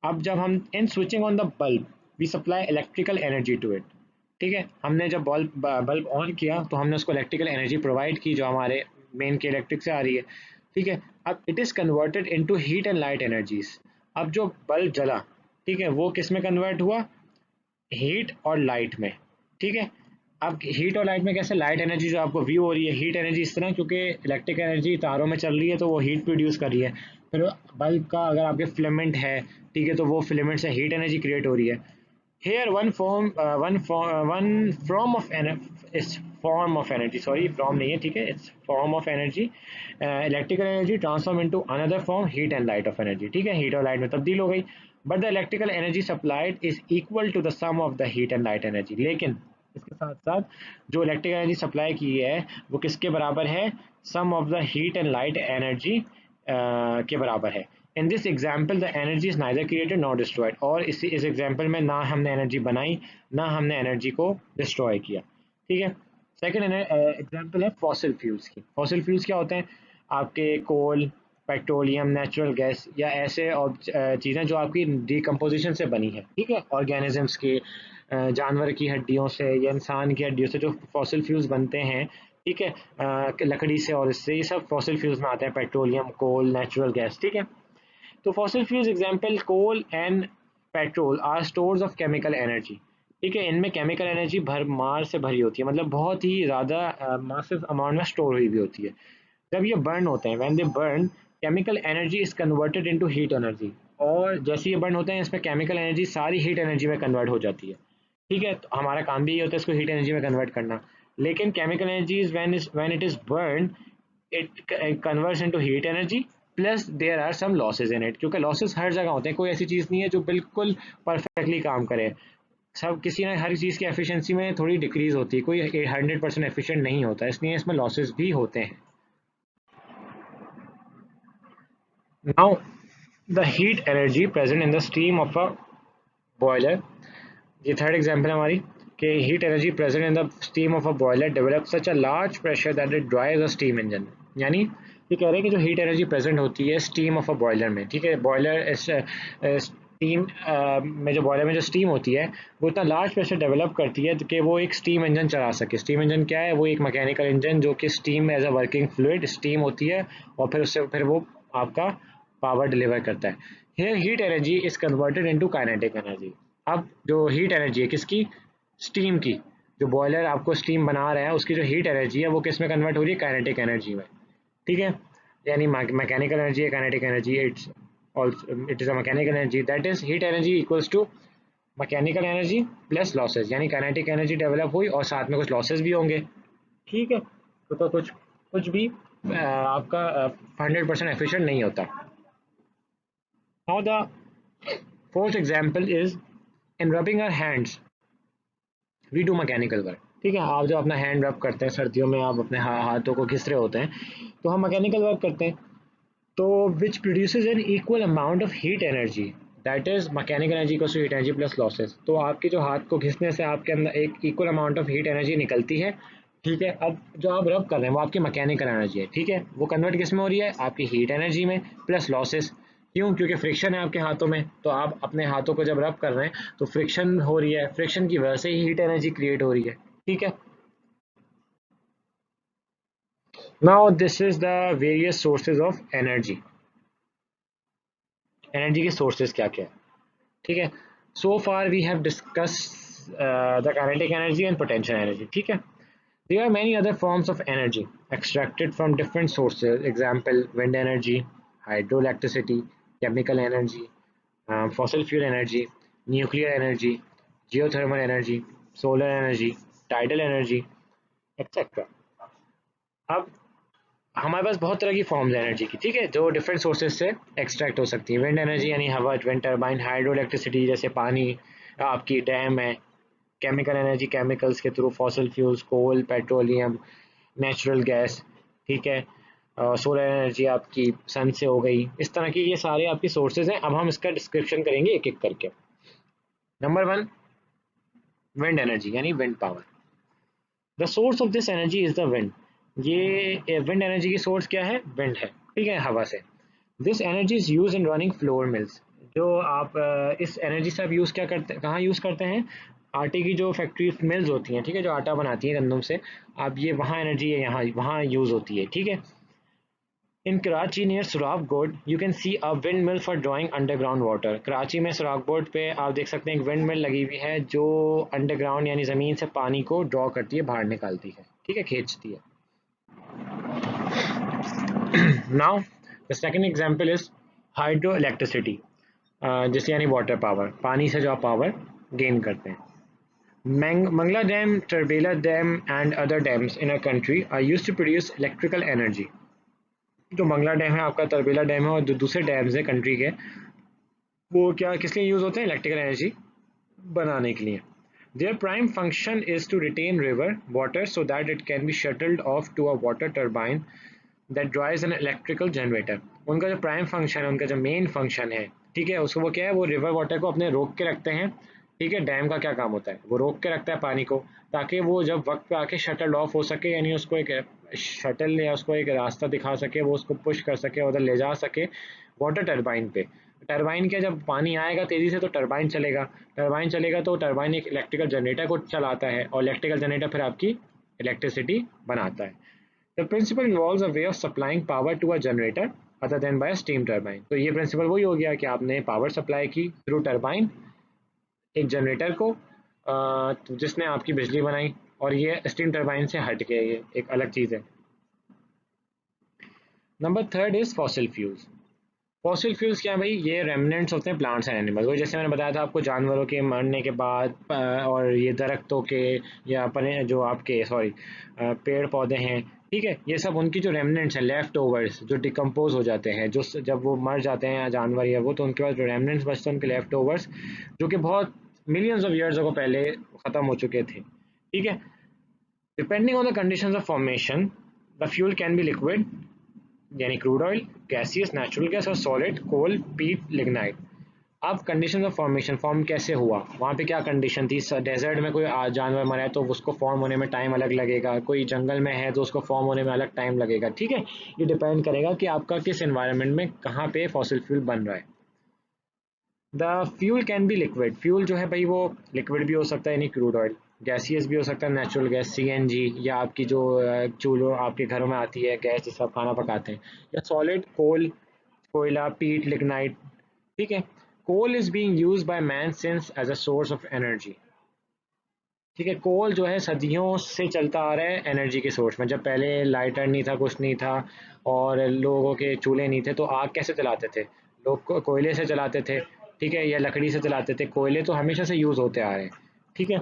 अब जब हम in switching on the bulb we supply electrical energy to it, ठीक है, हमने जब बल्ब ऑन किया तो हमने उसको इलेक्ट्रिकल एनर्जी प्रोवाइड की जो हमारे मेन के इलेक्ट्रिक से आ रही है, ठीक है। अब it is converted into heat and light energies. अब जो बल्ब जला, ठीक है, वो किस में कन्वर्ट हुआ, हीट और लाइट में, ठीक है। अब हीट और लाइट में कैसे, लाइट एनर्जी जो आपको व्यू हो रही है, हीट एनर्जी इस तरह, क्योंकि इलेक्ट्रिक एनर्जी तारों में चल रही है तो वो हीट प्रोड्यूस कर रही है। फिर बल्ब का अगर आपके फिलामेंट है, ठीक है, तो वो फिलामेंट से हीट एनर्जी क्रिएट हो रही है। Here one form of is form of energy, sorry from नहीं है, ठीक है, it's form of energy, electrical energy transform into another form, heat and light of energy, ठीक है, heat और light में तब्दील हो गई। but the electrical energy supplied is equal to the sum of the heat and light energy, लेकिन इसके साथ साथ जो इलेक्ट्रिकल एनर्जी सप्लाई की है वो किसके बराबर है, sum of the heat and light energy के बराबर है। In this example the energy is neither created not destroyed, और इस एग्जाम्पल में ना हमने एनर्जी बनाई ना हमने एनर्जी को डिस्ट्रॉय किया, ठीक है। सेकेंड एग्जाम्पल है फॉसिल फ्यूल्स की। फॉसिल फ्यूल्स क्या होते हैं, आपके कोल, पेट्रोलियम, नेचुरल गैस या ऐसे चीज़ें जो आपकी डिकम्पोजिशन से बनी है, ठीक है, ऑर्गेनिजम्स के, जानवर की हड्डियों से या इंसान की हड्डियों से जो फॉसिल फ्यूल्स बनते हैं, ठीक है, लकड़ी से और इससे, ये सब फॉसिल फ्यूल्स में आते हैं, पेट्रोलियम, कोल, नेचुरल गैस, ठीक है। तो fossil fuels example coal and petrol are stores of chemical energy, ठीक है, इनमें केमिकल एनर्जी भरमार से भरी होती है, मतलब बहुत ही ज़्यादा मासिव अमाउंट में स्टोर हुई भी होती है। जब ये बर्न होते हैं, when they burn, chemical energy is converted into heat energy, और जैसे ये बर्न होते हैं इसमें केमिकल एनर्जी सारी हीट एनर्जी में कन्वर्ट हो जाती है, ठीक है। तो हमारा काम भी ये होता है इसको हीट एनर्जी में कन्वर्ट करना। लेकिन chemical energy is when it is burn, it converts into heat energy plus there are some losses in it, क्योंकि लॉसेज हर जगह होते हैं, कोई ऐसी चीज़ नहीं है जो बिल्कुल परफेक्टली काम करे, सब किसी ना हर चीज़ की एफिशिएंसी में थोड़ी डिक्रीज होती है, कोई 100% एफिशिएंट नहीं होता, इसलिए इसमें लॉसेज भी होते हैं। Now the heat energy present in the steam of a boiler, ये थर्ड एग्जांपल है हमारी कि heat energy present in the steam of a boiler develop such a large pressure that it drives a steam engine. यानी ये कह रहे हैं कि जो हीट एनर्जी प्रेजेंट होती है स्टीम ऑफ अ बॉयलर में, ठीक है, बॉयलर स्टीम में जो बॉयलर में जो स्टीम होती है वो इतना लार्ज प्रेशर डेवलप करती है कि वो एक स्टीम इंजन चला सके। स्टीम इंजन क्या है, वो एक मैकेनिकल इंजन जो कि steam as a working fluid steam होती है और फिर उससे फिर वो आपका पावर डिलीवर करता है। Here heat energy is converted into kinetic energy. अब जो हीट एनर्जी है किसकी, स्टीम की, जो बॉयलर आपको स्टीम बना रहा है उसकी जो हीट एनर्जी है वो किस में कन्वर्ट हो रही है, काइनेटिक एनर्जी में, ठीक है। यानी मैकेनिकल एनर्जी है kinetic energy, it is a mechanical energy, that is heat energy equals to mechanical energy plus losses, यानी काइनेटिक एनर्जी डेवलप हुई और साथ में कुछ लॉसेज भी होंगे, ठीक है। तो कुछ कुछ भी आपका 100% एफिशिएंट नहीं होता। Now the fourth example is in rubbing our hands we do mechanical work, ठीक है। आप जब अपना हैंड रब करते हैं, सर्दियों में आप अपने हाथों को घिस रहे होते हैं तो हम मैकेनिकल वर्क करते हैं, तो which produces N equal amount of heat energy, that is mechanical energy को हीट एनर्जी प्लस लॉसेस। तो आपके जो हाथ को घिसने से आपके अंदर एक equal amount of heat energy निकलती है ठीक है। अब जो आप रब कर रहे हैं वो आपकी मैकेनिकल एनर्जी है, ठीक है, वो कन्वर्ट किस में हो रही है, आपकी हीट एनर्जी में, प्लस लॉसेस। क्यों? क्योंकि फ्रिक्शन है आपके हाथों में, तो आप अपने हाथों को जब रब कर रहे हैं तो फ्रिक्शन हो रही है, फ्रिक्शन की वजह से ही हीट एनर्जी क्रिएट हो रही है, ठीक है। Now this is the various sources of energy. Energy के सोर्सेज क्या क्या है, ठीक है। So far we have discuss the kinetic energy and potential energy, ठीक है। There are many other forms of energy extracted from different sources. Example: wind energy, hydroelectricity, chemical energy, fossil fuel energy, nuclear energy, geothermal energy, solar energy, tidal energy, etc. अब हमारे पास बहुत तरह की फॉर्म्स है एनर्जी की, ठीक है, जो डिफरेंट सोर्सेज से एक्सट्रैक्ट हो सकती है। विंड एनर्जी यानी हवा, विंड टर्बाइन, हाइड्रो इलेक्ट्रिसिटी जैसे पानी, आपकी डैम है। केमिकल एनर्जी केमिकल्स के थ्रू, फॉसिल फ्यूल्स, कोल, पेट्रोलियम, नेचुरल गैस, ठीक है। सोलर एनर्जी आपकी सन से हो गई। इस तरह की ये सारे आपकी सोर्सेज हैं। अब हम इसका डिस्क्रिप्शन करेंगे एक एक करके। नंबर वन, विंड एनर्जी यानी wind power. The source of this energy is the wind. ये विंड एनर्जी की सोर्स क्या है? विंड है, ठीक है, हवा से। This energy is use in running flour mills. जो आप इस एनर्जी से आप यूज़ क्या करते हैं, कहाँ यूज़ करते हैं? आटे की जो फैक्ट्री मिल्स होती हैं, ठीक है, जो आटा बनाती हैं गंदम से, आप ये वहाँ एनर्जी है, यहाँ वहाँ यूज़ होती है, ठीक है। In Karachi near Surafgod, you can see a windmill for drawing underground water. Karachi में सुरागगोड पे आप देख सकते हैं एक विंड मिल लगी हुई है जो अंडरग्राउंड यानी ज़मीन से पानी को ड्रॉ करती है, बाहर निकालती है, ठीक है, खींचती है। Now the second example is hydroelectricity, जिसे यानी वाटर पावर, पानी से जो आप पावर गेन करते हैं। Mangla Dam, Turbela Dam and other dams in our country are used to produce electrical energy. जो मंगला डैम है आपका, तरबेला डैम है और जो दूसरे डैम्स हैं कंट्री के, वो क्या किस लिए यूज़ होते हैं? इलेक्ट्रिकल एनर्जी बनाने के लिए। Their prime function is to retain river water so that it can be shuttled off to a water turbine that drives an electrical generator. उनका जो प्राइम फंक्शन है, उनका जो मेन फंक्शन है, ठीक है, उसको वो क्या है? वो रिवर वाटर को अपने रोक के रखते हैं, ठीक है। डैम का क्या काम होता है? वो रोक के रखता है पानी को, ताकि वो जब वक्त पे आके शटल ऑफ हो सके, यानी उसको एक शटल या उसको एक रास्ता दिखा सके, वो उसको पुश कर सके, उधर ले जा सके वाटर टरबाइन पे। टरबाइन के जब पानी आएगा तेज़ी से तो टरबाइन चलेगा, टरबाइन चलेगा तो टरबाइन एक इलेक्ट्रिकल जनरेटर को चलाता है और इलेक्ट्रिकल जनरेटर फिर आपकी इलेक्ट्रिसिटी बनाता है। The principle involves a way of supplying power to a generator other than by a steam turbine. तो ये प्रिंसिपल वही हो गया कि आपने पावर सप्लाई की थ्रू टरबाइन एक जनरेटर को, जिसने आपकी बिजली बनाई, और ये स्टीम टरबाइन से हट के ये एक अलग चीज़ है। Number third is fossil fuels. Fossil fuels क्या है भाई? ये रेमिनेंट्स होते हैं प्लांट्स एंड एनिमल्स। वही जैसे मैंने बताया था आपको, जानवरों के मरने के बाद और ये दरख्तों के या अपने जो आपके सॉरी पेड़ पौधे हैं, ठीक है, ये सब उनकी जो रेमिनेंट्स हैं, लेफ्ट ओवर्स जो डिकम्पोज हो जाते हैं, जो जब वो मर जाते हैं जानवर या वो, तो उनके पास जो रेमिनेंट्स बचते हैं, उनके लेफ्ट ओवर्स, जो कि बहुत मिलियंस ऑफ ईयर्स को पहले ख़त्म हो चुके थे, ठीक है। Depending on the conditions of formation, the fuel can be liquid यानी crude oil, gaseous natural gas, और सॉलिड कोल, पीट, लिग्नाइट। अब कंडीशन ऑफ फॉर्मेशन, फॉर्म कैसे हुआ, वहाँ पे क्या कंडीशन थी? डेजर्ट में कोई जानवर मरा है तो उसको फॉर्म होने में टाइम अलग लगेगा, कोई जंगल में है तो उसको फॉर्म होने में अलग टाइम लगेगा, ठीक है। ये डिपेंड करेगा कि आपका किस एनवायरनमेंट में कहाँ पे फॉसिल फ्यूल बन रहा है। The fuel can be liquid, fuel जो है भाई वो लिक्विड भी हो सकता है यानी क्रूड ऑयल, गैसियस भी हो सकता है नेचुरल गैस, सीएनजी, या आपकी जो चूल्हों आपके घरों में आती है गैस जिससे आप खाना पकाते हैं, या सॉलिड कोल, कोयला, पीट, लिग्नाइट, ठीक है। Coal is being used by man since as a source of energy, ठीक है। कोल जो है सदियों से चलता आ रहा है एनर्जी के सोर्स में। जब पहले लाइटर नहीं था, कुछ नहीं था, और लोगों के चूल्हे नहीं थे, तो आग कैसे चलाते थे? लोग कोयले से चलाते थे, ठीक है, या लकड़ी से चलाते थे। कोयले तो हमेशा से यूज़ होते आ रहे हैं, ठीक है।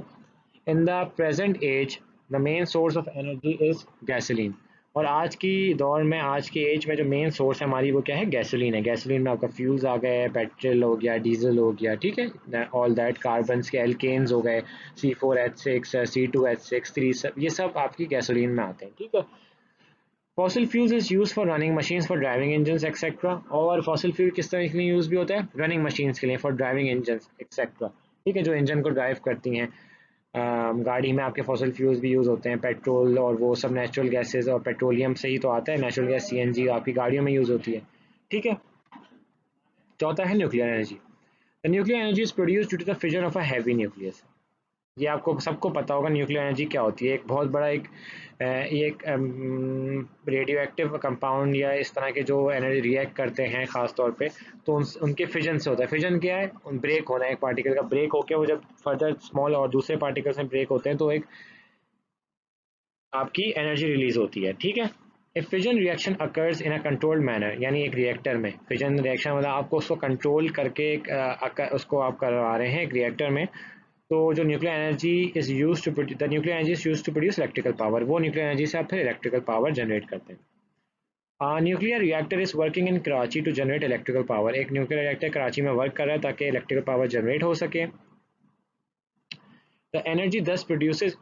In the present age the main source of energy is gasoline. और आज की दौर में, आज की एज में जो मेन सोर्स है हमारी, वो क्या है? गैसोलीन है। गैसोलीन में आपका फ्यूल्स आ गए, पेट्रोल हो गया, डीजल हो गया, ठीक है, ऑल दैट, कार्बन्स के एल्केन्स हो गए, C4H6, C2H6, 3, ये सब आपकी गैसोलीन में आते हैं, ठीक है। Fossil fuels is use for running machines, for driving engine etcetera. और फॉसिल फ्यूल किस तरह के लिए यूज भी होता है? रनिंग मशीन्स के लिए, फॉर ड्राइविंग इंजन एक्सेट्रा, ठीक है, जो इंजन को ड्राइव करती हैं। गाड़ी में आपके फॉसिल फ्यूल्स भी यूज़ होते हैं, पेट्रोल और वो सब नेचुरल गैसेस और पेट्रोलियम से ही तो आता है, नेचुरल गैस सीएनजी आपकी गाड़ियों में यूज़ होती है। ठीक है। चौथा है nuclear energy. The nuclear energy is produced due to the fission of a heavy nucleus. ये आपको सबको पता होगा न्यूक्लियर एनर्जी क्या होती है। एक बहुत बड़ा ये एक रेडियो एक्टिव कंपाउंड या इस तरह के जो एनर्जी रिएक्ट करते हैं ख़ास तौर पे, तो उनके फिजन से होता है। फिजन क्या है? ब्रेक होना है, एक पार्टिकल का ब्रेक होकर वो जब फर्दर स्मॉल और दूसरे पार्टिकल्स में ब्रेक होते हैं तो एक आपकी एनर्जी रिलीज होती है। ठीक है। If fission reaction occurs in a controlled manner, यानी एक रिएक्टर में फिजन रिएक्शन मतलब आपको उसको कंट्रोल करके उसको आप करवा रहे हैं एक रिएक्टर में, तो जो nuclear energy is use to the nuclear energy is use to produce electrical power, वो न्यूक्लियर एनर्जी से आप फिर इलेक्ट्रिकल पावर जनरेट करते हैं। Nuclear reactor is working in Karachi to generate electrical power. एक न्यूक्लियर रिएक्टर कराची में वर्क कर रहा है ताकि इलेक्ट्रिकल पावर जनरेट हो सके। द एनर्जी दस produces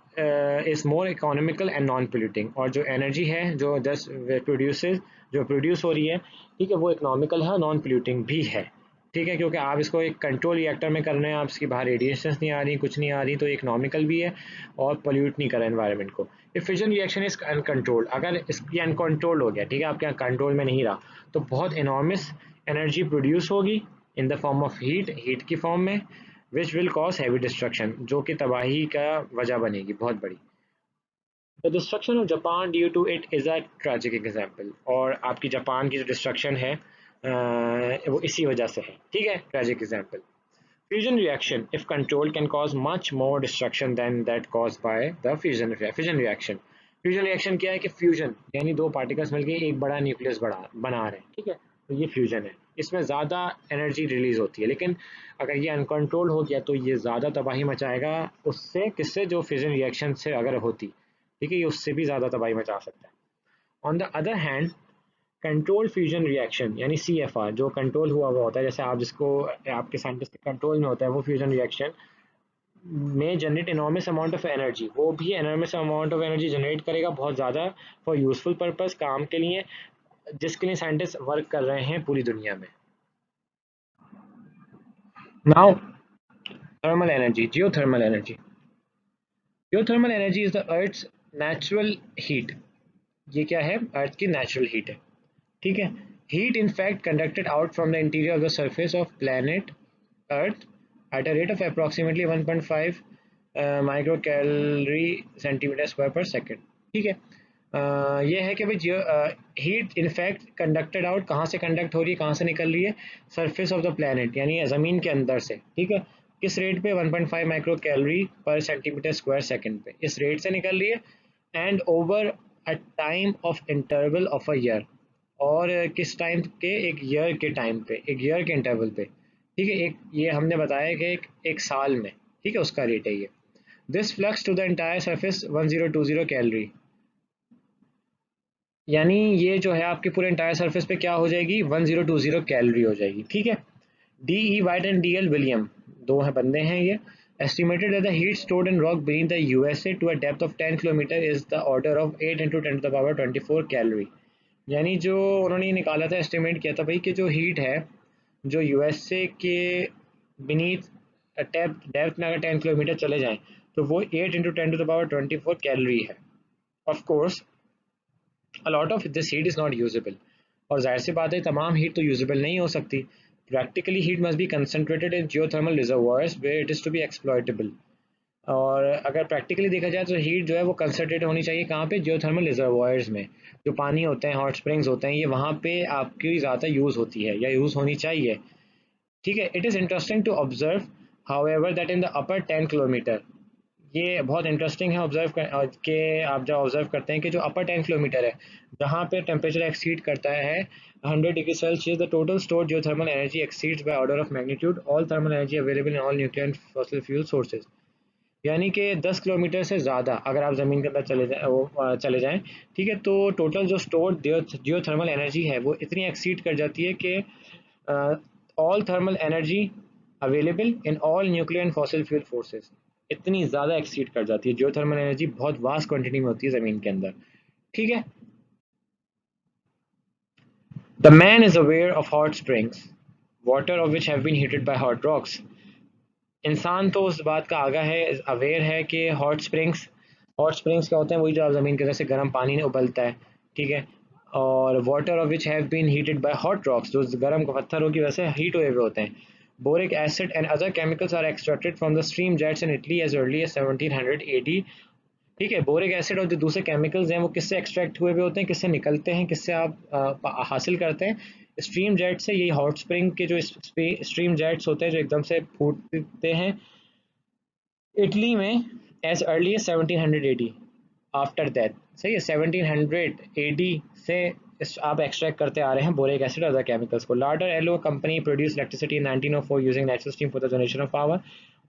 is more economical and non polluting, और जो एनर्जी है जो दस प्रोड्यूसेस जो प्रोड्यूस हो रही है, ठीक है, वो इकोनॉमिकल है, नॉन पोल्यूटिंग भी है। ठीक है, क्योंकि आप इसको एक कंट्रोल रिएक्टर में कर रहे हैं, आप इसकी बाहर रेडिएशंस नहीं आ रही, कुछ नहीं आ रही, तो इकोनॉमिकल भी है और पोल्यूट नहीं कर रहा एनवायरनमेंट को। If fission reaction is uncontrolled, अगर इसकी अनकंट्रोल हो गया, ठीक है, आपके यहाँ कंट्रोल में नहीं रहा, तो बहुत इनॉर्मस एनर्जी प्रोड्यूस होगी in the form of heat, heat की फॉर्म में, which will cause heavy destruction, जो कि तबाही का वजह बनेगी बहुत बड़ी। The destruction of Japan due to it is a tragic example, और आपकी जापान की जो डिस्ट्रक्शन है वो इसी वजह से है। ठीक है, tragic example. Fusion reaction if control can cause much more destruction than that cause by the fusion reaction. Fusion reaction क्या है कि फ्यूजन यानी दो पार्टिकल्स मिलकर एक बड़ा न्यूक्लियस बना रहे हैं। ठीक है, तो ये फ्यूजन है, इसमें ज़्यादा एनर्जी रिलीज होती है, लेकिन अगर ये अनकंट्रोल हो गया तो ये ज़्यादा तबाही मचाएगा उससे, किससे? जो फ्यूजन रिएक्शन से अगर होती, ठीक है, ये उससे भी ज़्यादा तबाही मचा सकता है। On the other hand, control fusion reaction यानी CFR, जो कंट्रोल हुआ हुआ होता है, जैसे आप जिसको आपके साइंटिस्ट के कंट्रोल में होता है, वो फ्यूजन रिएक्शन में generate enormous amount of energy, वो भी enormous amount of energy generate करेगा बहुत ज़्यादा, फॉर यूजफुल पर्पस, काम के लिए, जिसके लिए साइंटिस्ट वर्क कर रहे हैं पूरी दुनिया में। Now thermal energy, geothermal energy. Geothermal energy is the earth's natural heat. ये क्या है? अर्थ की नेचुरल हीट है। ठीक है। Heat in fact conducted out from the interior of the surface of planet Earth at a rate of approximately 1.5 microcalorie centimeter square per second। ठीक है। ये है कि भाई हीट इनफैक्ट कंडक्टेड आउट, कहाँ से कंडक्ट हो रही है, कहाँ से निकल रही है? सरफेस ऑफ द प्लेनेट यानी ज़मीन के अंदर से। ठीक है। किस रेट पे? 1.5 माइक्रो कैलोरी पर सेंटीमीटर स्क्वायर सेकंड पे, इस रेट से निकल रही है। And over a time of interval of a year, और किस टाइम के? एक ईयर के टाइम पे, एक ईयर के इंटरवल पे। ठीक है, एक ये हमने बताया कि एक साल में, ठीक है, उसका रेट है ये। This flux to the entire surface 1020 calorie, यानी ये जो है आपके पूरे एंटायर सरफेस पे क्या हो जाएगी? 1020 कैलोरी हो जाएगी। ठीक है। DE white and DL William, दो है बंदे हैं ये, estimated that the heat stored in rock beneath the USA to a depth of 10 kilometre is the order of 8 into 10 to the power 24 calorie. यानी जो उन्होंने ये निकाला था, एस्टिमेट किया था भाई कि जो हीट है जो यूएसए के बीनीथ डेप्थ में अगर 10 किलोमीटर चले जाएं तो वो 8 into 10 to the power 24 calorie है। Of course a lot of this heat is not usable, और जाहिर सी बात है तमाम हीट तो यूजेबल नहीं हो सकती। Practically heat must be concentrated in geothermal reservoirs where it is to be exploitable. और अगर प्रैक्टिकली देखा जाए तो हीट जो है वो कंसनट्रेट होनी चाहिए कहाँ पे? जियोथर्मल रिजर्वायर्स में। जो पानी होते हैं, हॉट स्प्रिंग्स होते हैं, ये वहाँ पे आपकी ज़्यादा यूज़ होती है या यूज़ होनी चाहिए। ठीक है। It is interesting to observe however that in the upper 10 kilometre, ये बहुत इंटरेस्टिंग है ऑब्जर्व के आप जब ऑब्जर्व करते हैं कि जो अपर 10 किलोमीटर है जहाँ पे टेम्परेचर एक्सीड करता है 100 degree Celsius, the total stored geothermal energy exceeds by order of magnitude all thermal energy available in all nuclear and fossil fuel sources. यानी कि 10 किलोमीटर से ज़्यादा अगर आप ज़मीन के अंदर चले जाएं, ठीक है, तो टोटल जो स्टोर्ड जियोथर्मल एनर्जी है वो इतनी एक्सीड कर जाती है कि all thermal energy available in all nuclear and fossil fuel forces, इतनी ज़्यादा एक्सीड कर जाती है। जियोथर्मल एनर्जी बहुत वास्ट क्वांटिटी में होती है ज़मीन के अंदर। ठीक है। The man is aware of hot springs water of which have been heated by hot rocks. इंसान तो उस बात का आगाह है, अवेयर है कि हॉट स्प्रिंग्स क्या होते हैं, वही जो आप ज़मीन के अंदर से गर्म पानी उबलता है, ठीक है, और water of which have been heated by hot rocks, जो गर्म पत्थरों की वजह से हीट हुए हुए होते हैं. Boric acid and other chemicals are extracted from the stream jets in Italy as early as 1700 AD. ठीक है, बोरिक एसिड और जो दूसरे केमिकल्स हैं वो किससे एक्सट्रैक्ट हुए हुए होते हैं, किससे निकलते हैं, किससे आप हासिल करते हैं, स्ट्रीम जेट से. यही हॉट स्प्रिंग के जो स्ट्रीम जेट्स होते हैं जो एकदम से फूटते हैं इटली में as early as 1700 AD. After that, सही है, 1700 AD से आप एक्सट्रैक्ट करते आ रहे हैं बोरिक एसिड और अदर केमिकल्स को. Larderello company produce electricity in 1904 using natural steam for the generation of power.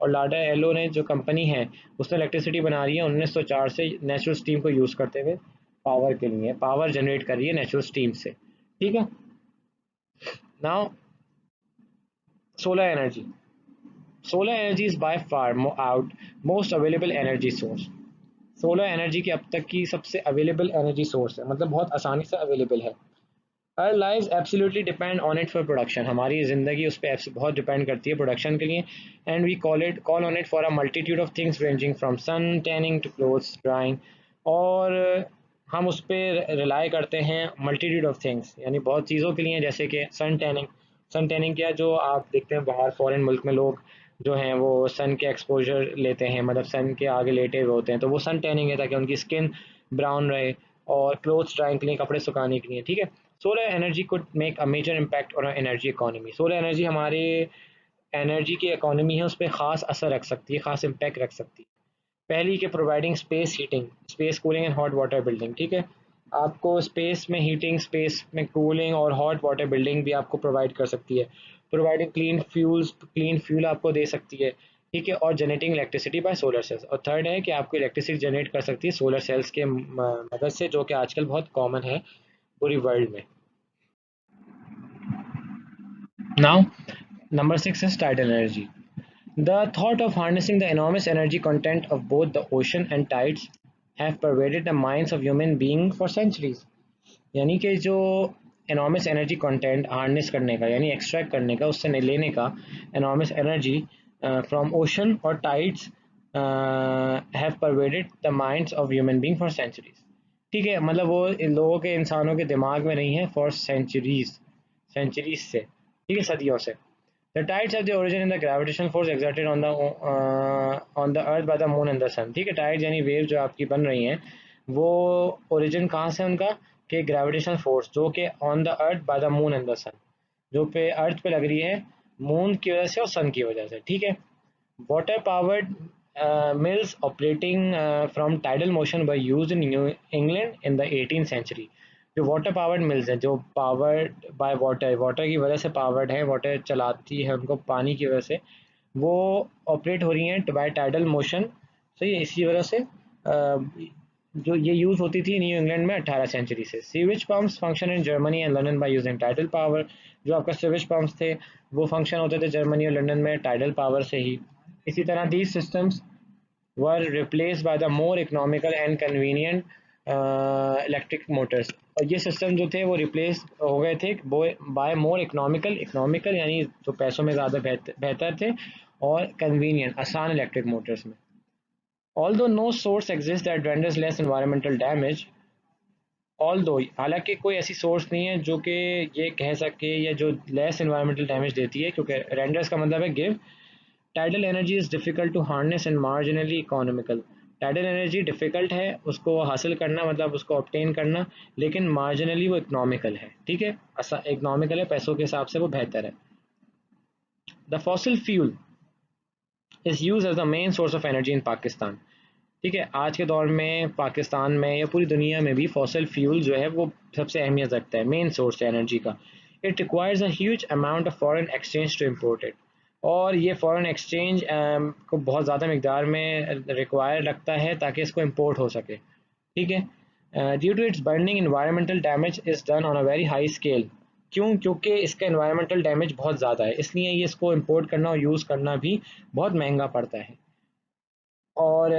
और लार्डर एलो ने जो कंपनी है उसने इलेक्ट्रिसिटी बना रही है 1904 से नेचुरल स्टीम को यूज़ करते हुए पावर के लिए, पावर जनरेट कर रही है नेचुरल स्टीम से. ठीक है. Now solar energy. Solar energy is by far out most available energy source. Solar energy की अब तक की सबसे अवेलेबल एनर्जी सोर्स है, मतलब बहुत आसानी से अवेलेबल है. Our lives absolutely depend on it for production. हमारी ज़िंदगी उस पर बहुत डिपेंड करती है प्रोडक्शन के लिए. And we call on it for a multitude of things ranging from sun tanning to clothes drying. और हम उस पर रिलाई करते हैं मल्टीट्यूड ऑफ थिंग्स, यानी बहुत चीज़ों के लिए, जैसे कि सन टैनिंग. सन टैनिंग क्या, जो आप देखते हैं बाहर फॉरेन मुल्क में लोग जो हैं वो सन के एक्सपोजर लेते हैं, मतलब सन के आगे लेटे हुए होते हैं, तो वो सन टैनिंग है ताकि उनकी स्किन ब्राउन रहे. और क्लोथ्स ड्राइंग के लिए, कपड़े सुखाने के लिए. ठीक है. Solar energy could make a major impact on energy economy. Solar energy हमारे एनर्जी की इकोनॉमी है उस पर ख़ास असर रख सकती है, ख़ास इम्पैक्ट रख सकती है. पहली के providing space heating, space cooling and hot water building. ठीक है, आपको स्पेस में हीटिंग, स्पेस में कूलिंग और हॉट वाटर बिल्डिंग भी आपको प्रोवाइड कर सकती है. प्रोवाइडिंग क्लीन फ्यूल आपको दे सकती है. ठीक है, और generating electricity bye solar cells. और थर्ड है कि आपको इलेक्ट्रिसिटी जनरेट कर सकती है सोलर सेल्स के मदद से, जो कि आजकल बहुत कॉमन है पूरी वर्ल्ड में. Now, number 6 is tidal energy. The thought of harnessing the enormous energy content of both the ocean and tides have pervaded the minds of human beings for centuries. यानी कि जो enormous energy content harness करने का, यानी extract करने का, उससे लेने का enormous energy from ocean or tides have pervaded the minds of human beings for centuries. ठीक है, मतलब वो इन लोगों के, इंसानों के दिमाग में नहीं है for centuries से, ठीक है, सदियों से. The tides have the origin in the gravitational force exerted on the earth by the moon and the sun. ठीक है, टाइड्स यानी वेव जो आपकी बन रही हैं वो ओरिजिन कहाँ से उनका, कि ग्रेविटेशनल फोर्स जो कि on the earth by the moon and the sun, जो पे अर्थ पे लग रही है मून की वजह से और सन की वजह से. ठीक है. Water powered mills operating from tidal motion were used in New England in the 18th century. जो वाटर पावर्ड मिल्स हैं, जो पावर्ड बाय वाटर की वजह से पावर्ड है, वाटर चलाती है उनको पानी की वजह से, वो ऑपरेट हो रही हैं बाय टाइडल मोशन. सही है, इसी वजह से जो ये यूज़ होती थी न्यू इंग्लैंड में 18 सेंचुरी से. Sewage pumps function in Germany and London by using tidal power. जो आपका सीवेज पम्प्स थे वो फंक्शन होते थे जर्मनी और लंदन में टाइडल पावर से ही. इसी तरह these systems were replaced by the more economical and convenient electric motors. और ये सिस्टम जो थे वो रिप्लेस हो गए थे बाय मोर इकोनॉमिकल यानी जो पैसों में ज़्यादा बेहतर थे, और कन्वीनियंट आसान इलेक्ट्रिक मोटर्स में. Although no source exists that renders less environmental damage, although हालांकि कोई ऐसी सोर्स नहीं है जो कि ये कह सके या जो लेस environmental डैमेज देती है, क्योंकि रेंडर्स का मतलब है give. Tidal energy is difficult to harness and marginally economical. Tidal energy difficult है उसको हासिल करना, मतलब उसको ऑब्टेन करना, लेकिन मार्जिनली वो इकोनॉमिकल है. ठीक है, इकोनॉमिकल है, पैसों के हिसाब से वो बेहतर है. The fossil fuel is use as the main source of energy in Pakistan. ठीक है, आज के दौर में पाकिस्तान में या पूरी दुनिया में भी फॉसिल फ्यूल जो है वो सबसे अहमियत रखता है, मेन सोर्स है एनर्जी का. It requires a huge amount of foreign exchange to import it. और ये फॉरेन एक्सचेंज को बहुत ज़्यादा मकदार में रिक्वायर लगता है ताकि इसको इम्पोर्ट हो सके. ठीक है. Due to its burning environmental damage is done on a very high scale. क्यों? क्योंकि इसका इन्वायरमेंटल डैमेज बहुत ज़्यादा है, इसलिए ये इसको इम्पोर्ट करना और यूज़ करना भी बहुत महंगा पड़ता है. और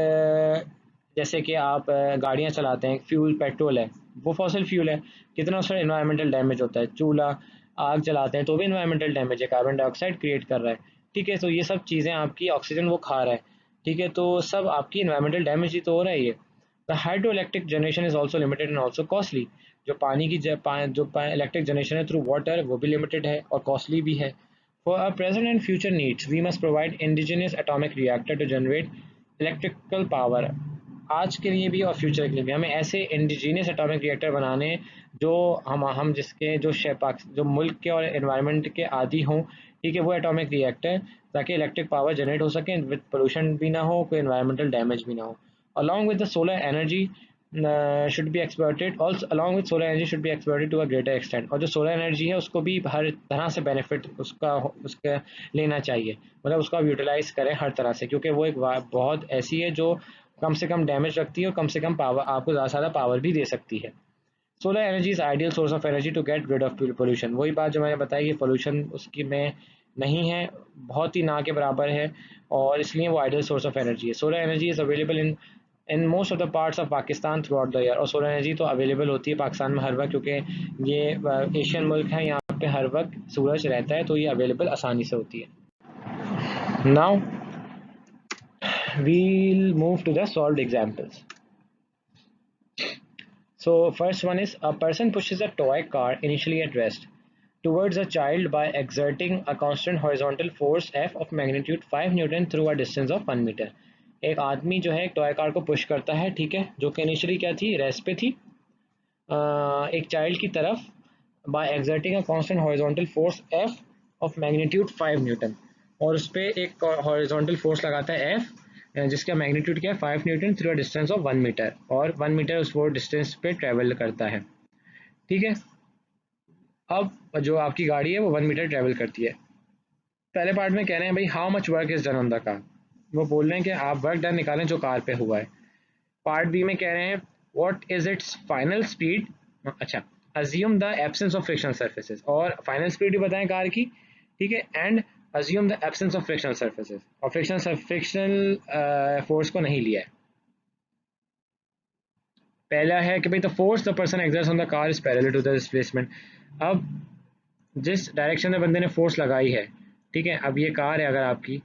जैसे कि आप गाड़ियाँ चलाते हैं, फ्यूल पेट्रोल है, वो फॉसिल फ्यूल है, कितना उसका इन्वायरमेंटल डैमेज होता है. चूल्हा आग जलाते हैं तो भी इन्वायरमेंटल डैमेज है, कार्बन डाइऑक्साइड क्रिएट कर रहा है. ठीक है, तो ये सब चीज़ें आपकी ऑक्सीजन वो खा रहा है, ठीक है, तो सब आपकी इन्वायरमेंटल डैमेज ही तो हो रहा है ये। The hydro electric generation is also limited and also costly. जो पानी की इलेक्ट्रिक जनरेशन है थ्रू वाटर वो भी लिमिटेड है और कॉस्टली भी है। For our present and future needs we must provide indigenous atomic reactor to generate electrical power. आज के लिए भी और फ्यूचर के लिए भी हमें ऐसे इंडिजीनियस एटॉमिक रिएक्टर बनाने जो हम जिसके जो मुल्क के और एनवायरनमेंट के आदि हों, ठीक है, वो एटॉमिक रिएक्टर, ताकि इलेक्ट्रिक पावर जनरेट हो सके विद पोल्यूशन भी ना हो, कोई एनवायरमेंटल डैमेज भी ना हो। Along with the solar energy should be exploited also along with solar energy should be exploited to a greater extent. और जो सोलर एनर्जी है उसको भी हर तरह से बेनिफिट उसका लेना चाहिए, मतलब उसको आप यूटिलाइज करें हर तरह से, क्योंकि वो एक बहुत ऐसी है जो कम से कम डैमेज रखती है और कम से कम पावर आपको ज़्यादा से ज़्यादा पावर भी दे सकती है। Solar energy is ideal source of energy to get rid of pollution. वही बात जो मैंने बताई कि पोल्यूशन उसकी में नहीं है, बहुत ही ना के बराबर है, और इसलिए वो आइडियल सोर्स ऑफ एनर्जी है। Solar energy is available in most of the parts of Pakistan through out the year. और सोलर एनर्जी तो अवेलेबल होती है पाकिस्तान में हर वक्त, क्योंकि ये एशियन मुल्क है, यहाँ पे हर वक्त सूरज रहता है, तो ये अवेलेबल आसानी से होती है। Now we'll move to the solved examples. So first one is a person pushes a toy car initially at rest towards a child by exerting a constant horizontal force F of magnitude 5 Newton through a distance of 1 metre. एक आदमी जो है एक टॉय कार को पुश करता है, ठीक है, जो कि इनिशियली क्या थी, रेस्ट पे थी, एक चाइल्ड की तरफ, by exerting a constant horizontal force F of magnitude 5 newton, और उस पर एक हॉरिजॉन्टल फोर्स लगाता है F जिसका मैग्नीट्यूड क्या है 5 newton through a distance of 1 metre, और 1 मीटर उस वो डिस्टेंस पे ट्रेवल करता है, ठीक है। अब जो आपकी गाड़ी है वो 1 मीटर ट्रेवल करती है। पहले पार्ट में कह रहे हैं भाई how much work is done on the car, वो बोल रहे हैं कि आप वर्क डन निकालें जो कार पे हुआ है। पार्ट बी में कह रहे हैं what is its final speed, अच्छा, assume the absence of frictional surfaces, और फाइनल स्पीड भी बताएं कार की, ठीक है, and assume the absence of frictional surfaces, और फ्रिक्शनल फोर्स को नहीं लिया है। पहला है कि भाई the force the person exerts on the car is parallel to the displacement. अब जिस डायरेक्शन में बंदे ने फोर्स लगाई है, ठीक है, अब ये कार है अगर आपकी,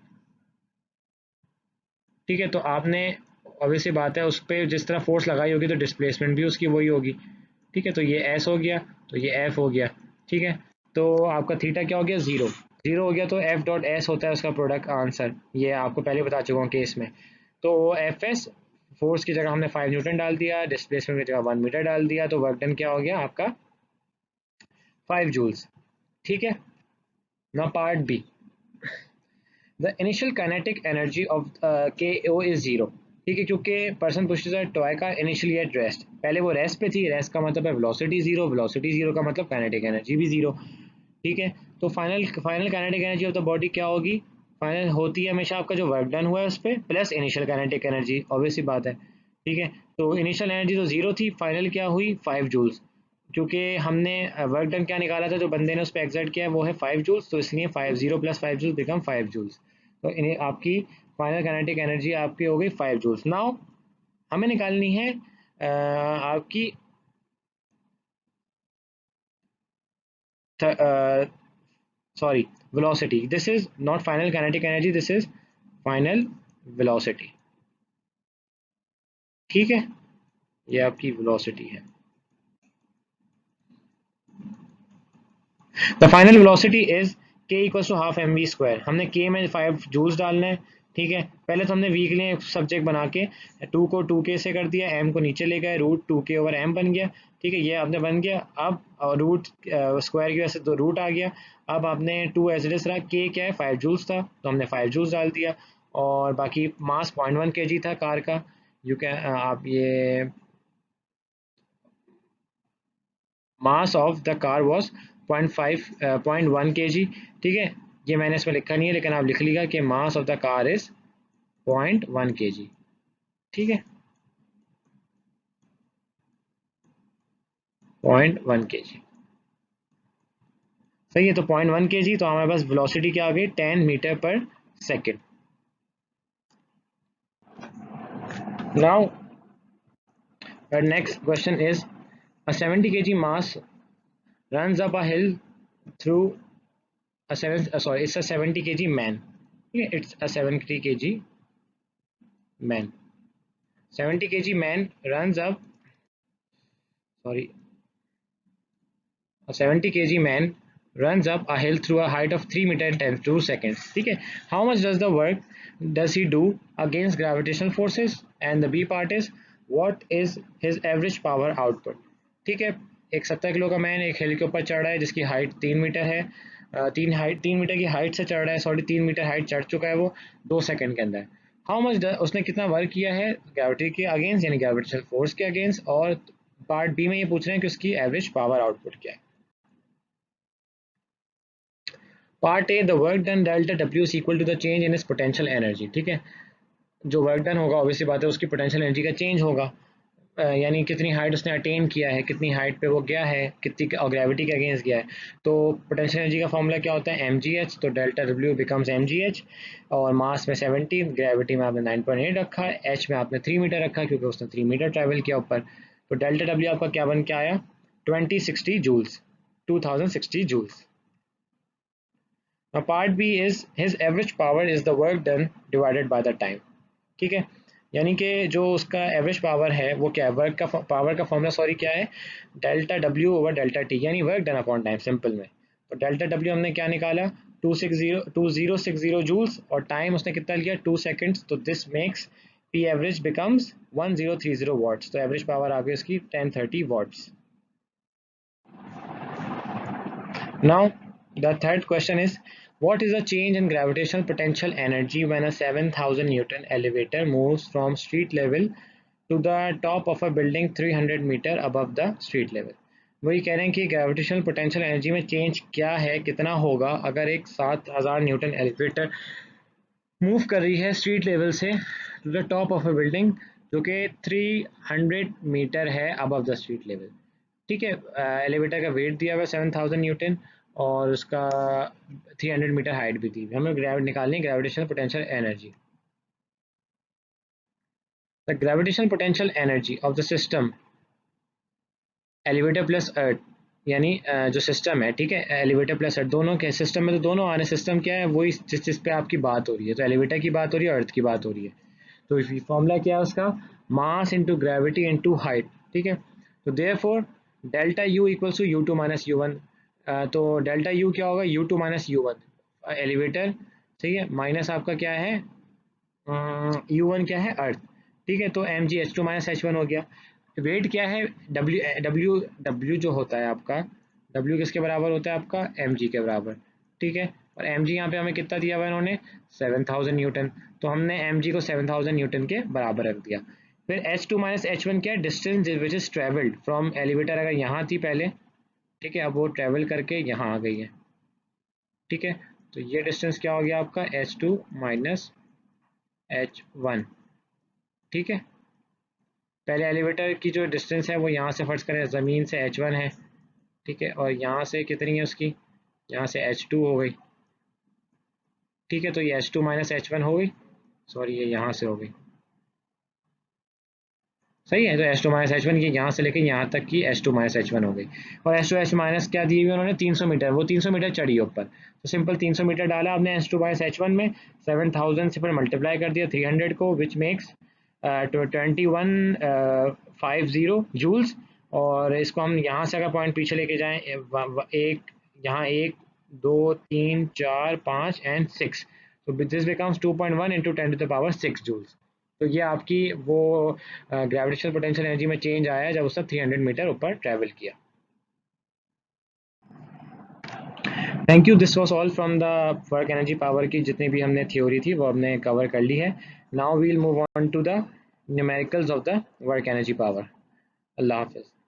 ठीक है, तो आपने ऑब्वियसली बात है उस पर जिस तरह फोर्स लगाई होगी तो डिस्प्लेसमेंट भी उसकी वही होगी, ठीक है, तो ये एस हो गया, तो ये एफ हो गया, ठीक है, तो आपका थीटा क्या हो गया, जीरो, जीरो हो गया, तो एफ डॉट एस होता है उसका प्रोडक्ट आंसर, ये आपको पहले बता चुका हूँ केस में। तो एफ एस फोर्स की जगह हमने 5 न्यूटन डाल दिया, डिस्प्लेसमेंट की जगह 1 मीटर डाल दिया, तो वर्क डन क्या हो गया आपका 5 जूल्स, ठीक है। ना part B, the initial kinetic energy of K O is zero, ठीक है, क्योंकि person pushes a toy car initially at rest, पहले वो रेस्ट पे थी, रेस्ट का मतलब है वेलोसिटी जीरो, वेलोसिटी जीरो का मतलब काइनेटिक एनर्जी भी जीरो, ठीक है। तो final final kinetic energy of the body क्या होगी, फाइनल होती है हमेशा आपका जो वर्क डन हुआ है उस पर plus initial kinetic energy, obvious सी बात है, ठीक है। तो इनिशियल एनर्जी तो जीरो थी, फाइनल क्या हुई 5 जूल्स, क्योंकि हमने वर्क डन क्या निकाला था जो बंदे ने उस पर एक्सर्ट किया है वो है 5 जूल्स, तो इसलिए 5 zero plus 5 joules become 5 joules, तो इन्हें आपकी फाइनल काइनेटिक एनर्जी आपकी हो गई 5 जूल्स। नाउ हमें निकालनी है आपकी sorry velocity, this is not final kinetic energy, this is final velocity, ठीक है, ये आपकी वेलोसिटी है। The final velocity is K equal to half M we square, हमने के में 5 जूल्स डालना है, ठीक है। पहले तो हमने वी के लिए सब्जेक्ट बना के 2 को 2k से कर दिया, m को नीचे ले गए, रूट 2k ओवर m बन गया, ठीक है, ये आपने बन गया। अब रूट स्क्वायर की वजह से तो रूट आ गया, अब आपने 2 एज इट इज रहा, k क्या है 5 जूल्स था, तो हमने 5 जूल्स डाल दिया, और बाकी मास 0.1 kg था कार का, यू कैन आप ये mass of the car was 0.1 kg, ठीक है, ये मैंने इसमें लिखा नहीं है लेकिन आप लिख लीजिएगा कि mass of the car is 0.1 kg, ठीक है, 0.1 kg, सही है। तो 0.1 kg, तो हमारे पास वेलोसिटी क्या आ गई 10 मीटर पर second. Now next question is a 70 kg mass runs up a hill through a 7 sorry it's a 70 kg man, It's a 70 kg man. 70 kg man runs up, sorry, a 70 kg man runs up a hill through a height of 3 meter in 10 seconds. ठीक है, how much does the work does he do against gravitational forces? And the B part is what is his average power output? ठीक है, एक 70 किलो का मैन एक हिल के ऊपर चढ़ रहा है जिसकी हाइट 3 मीटर है, 3 मीटर की हाइट से चढ़ रहा है, सॉरी 3 मीटर हाइट चढ़ चुका है वो 2 सेकंड के अंदर। हाउ मच उसने कितना वर्क किया है ग्रेविटी के अगेंस्ट यानी ग्रेविटेशनल फोर्स के अगेंस्ट, और पार्ट बी में ये पूछ रहे हैं कि उसकी एवरेज पावर आउटपुट क्या है। Part A the work done delta W is equal to the change in is potential energy. ठीक है, जो वर्क डन होगा ऑब्वियसली बात है उसकी पोटेंशियल एनर्जी का चेंज होगा, यानी कितनी हाइट उसने अटेन किया है, कितनी हाइट पे वो गया है, कितनी और ग्रेविटी के अगेंस्ट गया है। तो पोटेंशियल एनर्जी का फॉर्मूला क्या होता है mgh, तो डेल्टा डब्ल्यू बिकम्स mgh, और मास में 70, ग्रेविटी में आपने 9.8 रखा, एच में आपने 3 मीटर रखा क्योंकि उसने 3 मीटर ट्रैवल किया ऊपर। तो डेल्टा डब्ल्यू आपका क्या बन के आया 2060 joules, 2060 joules. Now part B is his average power is the work done divided by the time। ठीक है, यानी कि जो उसका एवरेज पावर है वो क्या है, वर्क का पावर का फॉर्मूला सॉरी क्या है, delta W over delta T, यानी work done upon time simple में। तो डेल्टा डब्ल्यू हमने क्या निकाला 2060 जूल्स, और टाइम उसने कितना लिया 2 सेकेंड्स, तो this makes P average becomes 1030 watts, तो एवरेज पावर आ गई उसकी 1030 watts. Now the third question is what is the change in gravitational potential energy when a 7000 Newton elevator moves from street level to the top of a building 300 meter above the street level। वही कह रहे हैं कि ग्रेविटेशनल पोटेंशियल एनर्जी में चेंज क्या है, कितना होगा अगर एक 7000 न्यूटन एलिवेटर मूव कर रही है स्ट्रीट लेवल से to the top of a building जो कि 300 मीटर है अबव द स्ट्रीट लेवल। ठीक है, एलिवेटर का वेट दिया हुआ है 7000 न्यूटन और उसका 300 मीटर हाइट भी दी हुई है, हमें निकालनी है gravitational potential energy. The gravitational potential energy of the system elevator plus earth, यानी जो सिस्टम है, ठीक है, एलिवेटर प्लस अर्थ दोनों के सिस्टम में, तो दोनों आ रहे, सिस्टम क्या है वही जिस पे आपकी बात हो रही है, तो एलिवेटर की बात हो रही है, अर्थ की बात हो रही है। तो फॉर्मूला क्या है उसका, mass into gravity into height. ठीक है, तो therefore delta U equals to U two minus U one, तो डेल्टा यू क्या होगा U two minus U one, elevator, ठीक है, माइनस आपका क्या है यू वन क्या है अर्थ। ठीक है, तो M G H two minus H one हो गया। वेट क्या है डब्ल्यू डब्ल्यू डब्ल्यू जो होता है आपका, डब्ल्यू किसके बराबर होता है आपका एम जी के बराबर। ठीक है, और एम जी यहाँ पे हमें कितना दिया हुआ है इन्होंने 7000 न्यूटन, तो हमने एम जी को 7000 न्यूटन के बराबर रख दिया। फिर H two minus H one क्या है, distance which is travelled from elevator, अगर यहाँ थी पहले, ठीक है, अब वो ट्रेवल करके यहाँ आ गई है। ठीक है, तो ये डिस्टेंस क्या हो गया आपका H two minus H one. ठीक है, पहले एलिवेटर की जो डिस्टेंस है वो यहाँ से फर्ज करें ज़मीन से एच वन है, ठीक है, और यहाँ से कितनी है उसकी, यहाँ से एच टू हो गई। ठीक है, तो ये H two minus H one हो गई, सॉरी ये यहाँ से हो गई, सही है, तो H two minus H one की यहाँ से लेके यहाँ तक की H two minus H one हो गई। और एच टू एच माइनस क्या दी हुई उन्होंने 300 मीटर, वो 300 मीटर चढ़ी है ऊपर, तो सिंपल 300 मीटर डाला आपने H two minus H one में, 7000 से फिर मल्टीप्लाई कर दिया 300 को, विच मेक्स 2150 जूल्स। और इसको हम यहाँ से अगर पॉइंट पीछे लेके जाएं, एक यहाँ 1 2 3 4 5 एंड 6, तो this becomes 2.1 into 10 to the power 6 joules. तो ये आपकी वो ग्रेविटेशनल पोटेंशियल एनर्जी में चेंज आया जब उसने 300 मीटर ऊपर ट्रैवल किया। Thank you, this was all from the work energy power की जितनी भी हमने थ्योरी थी वो हमने कवर कर ली है। Now we'll move on to the numericals of the work energy power. Allah हाफिज़।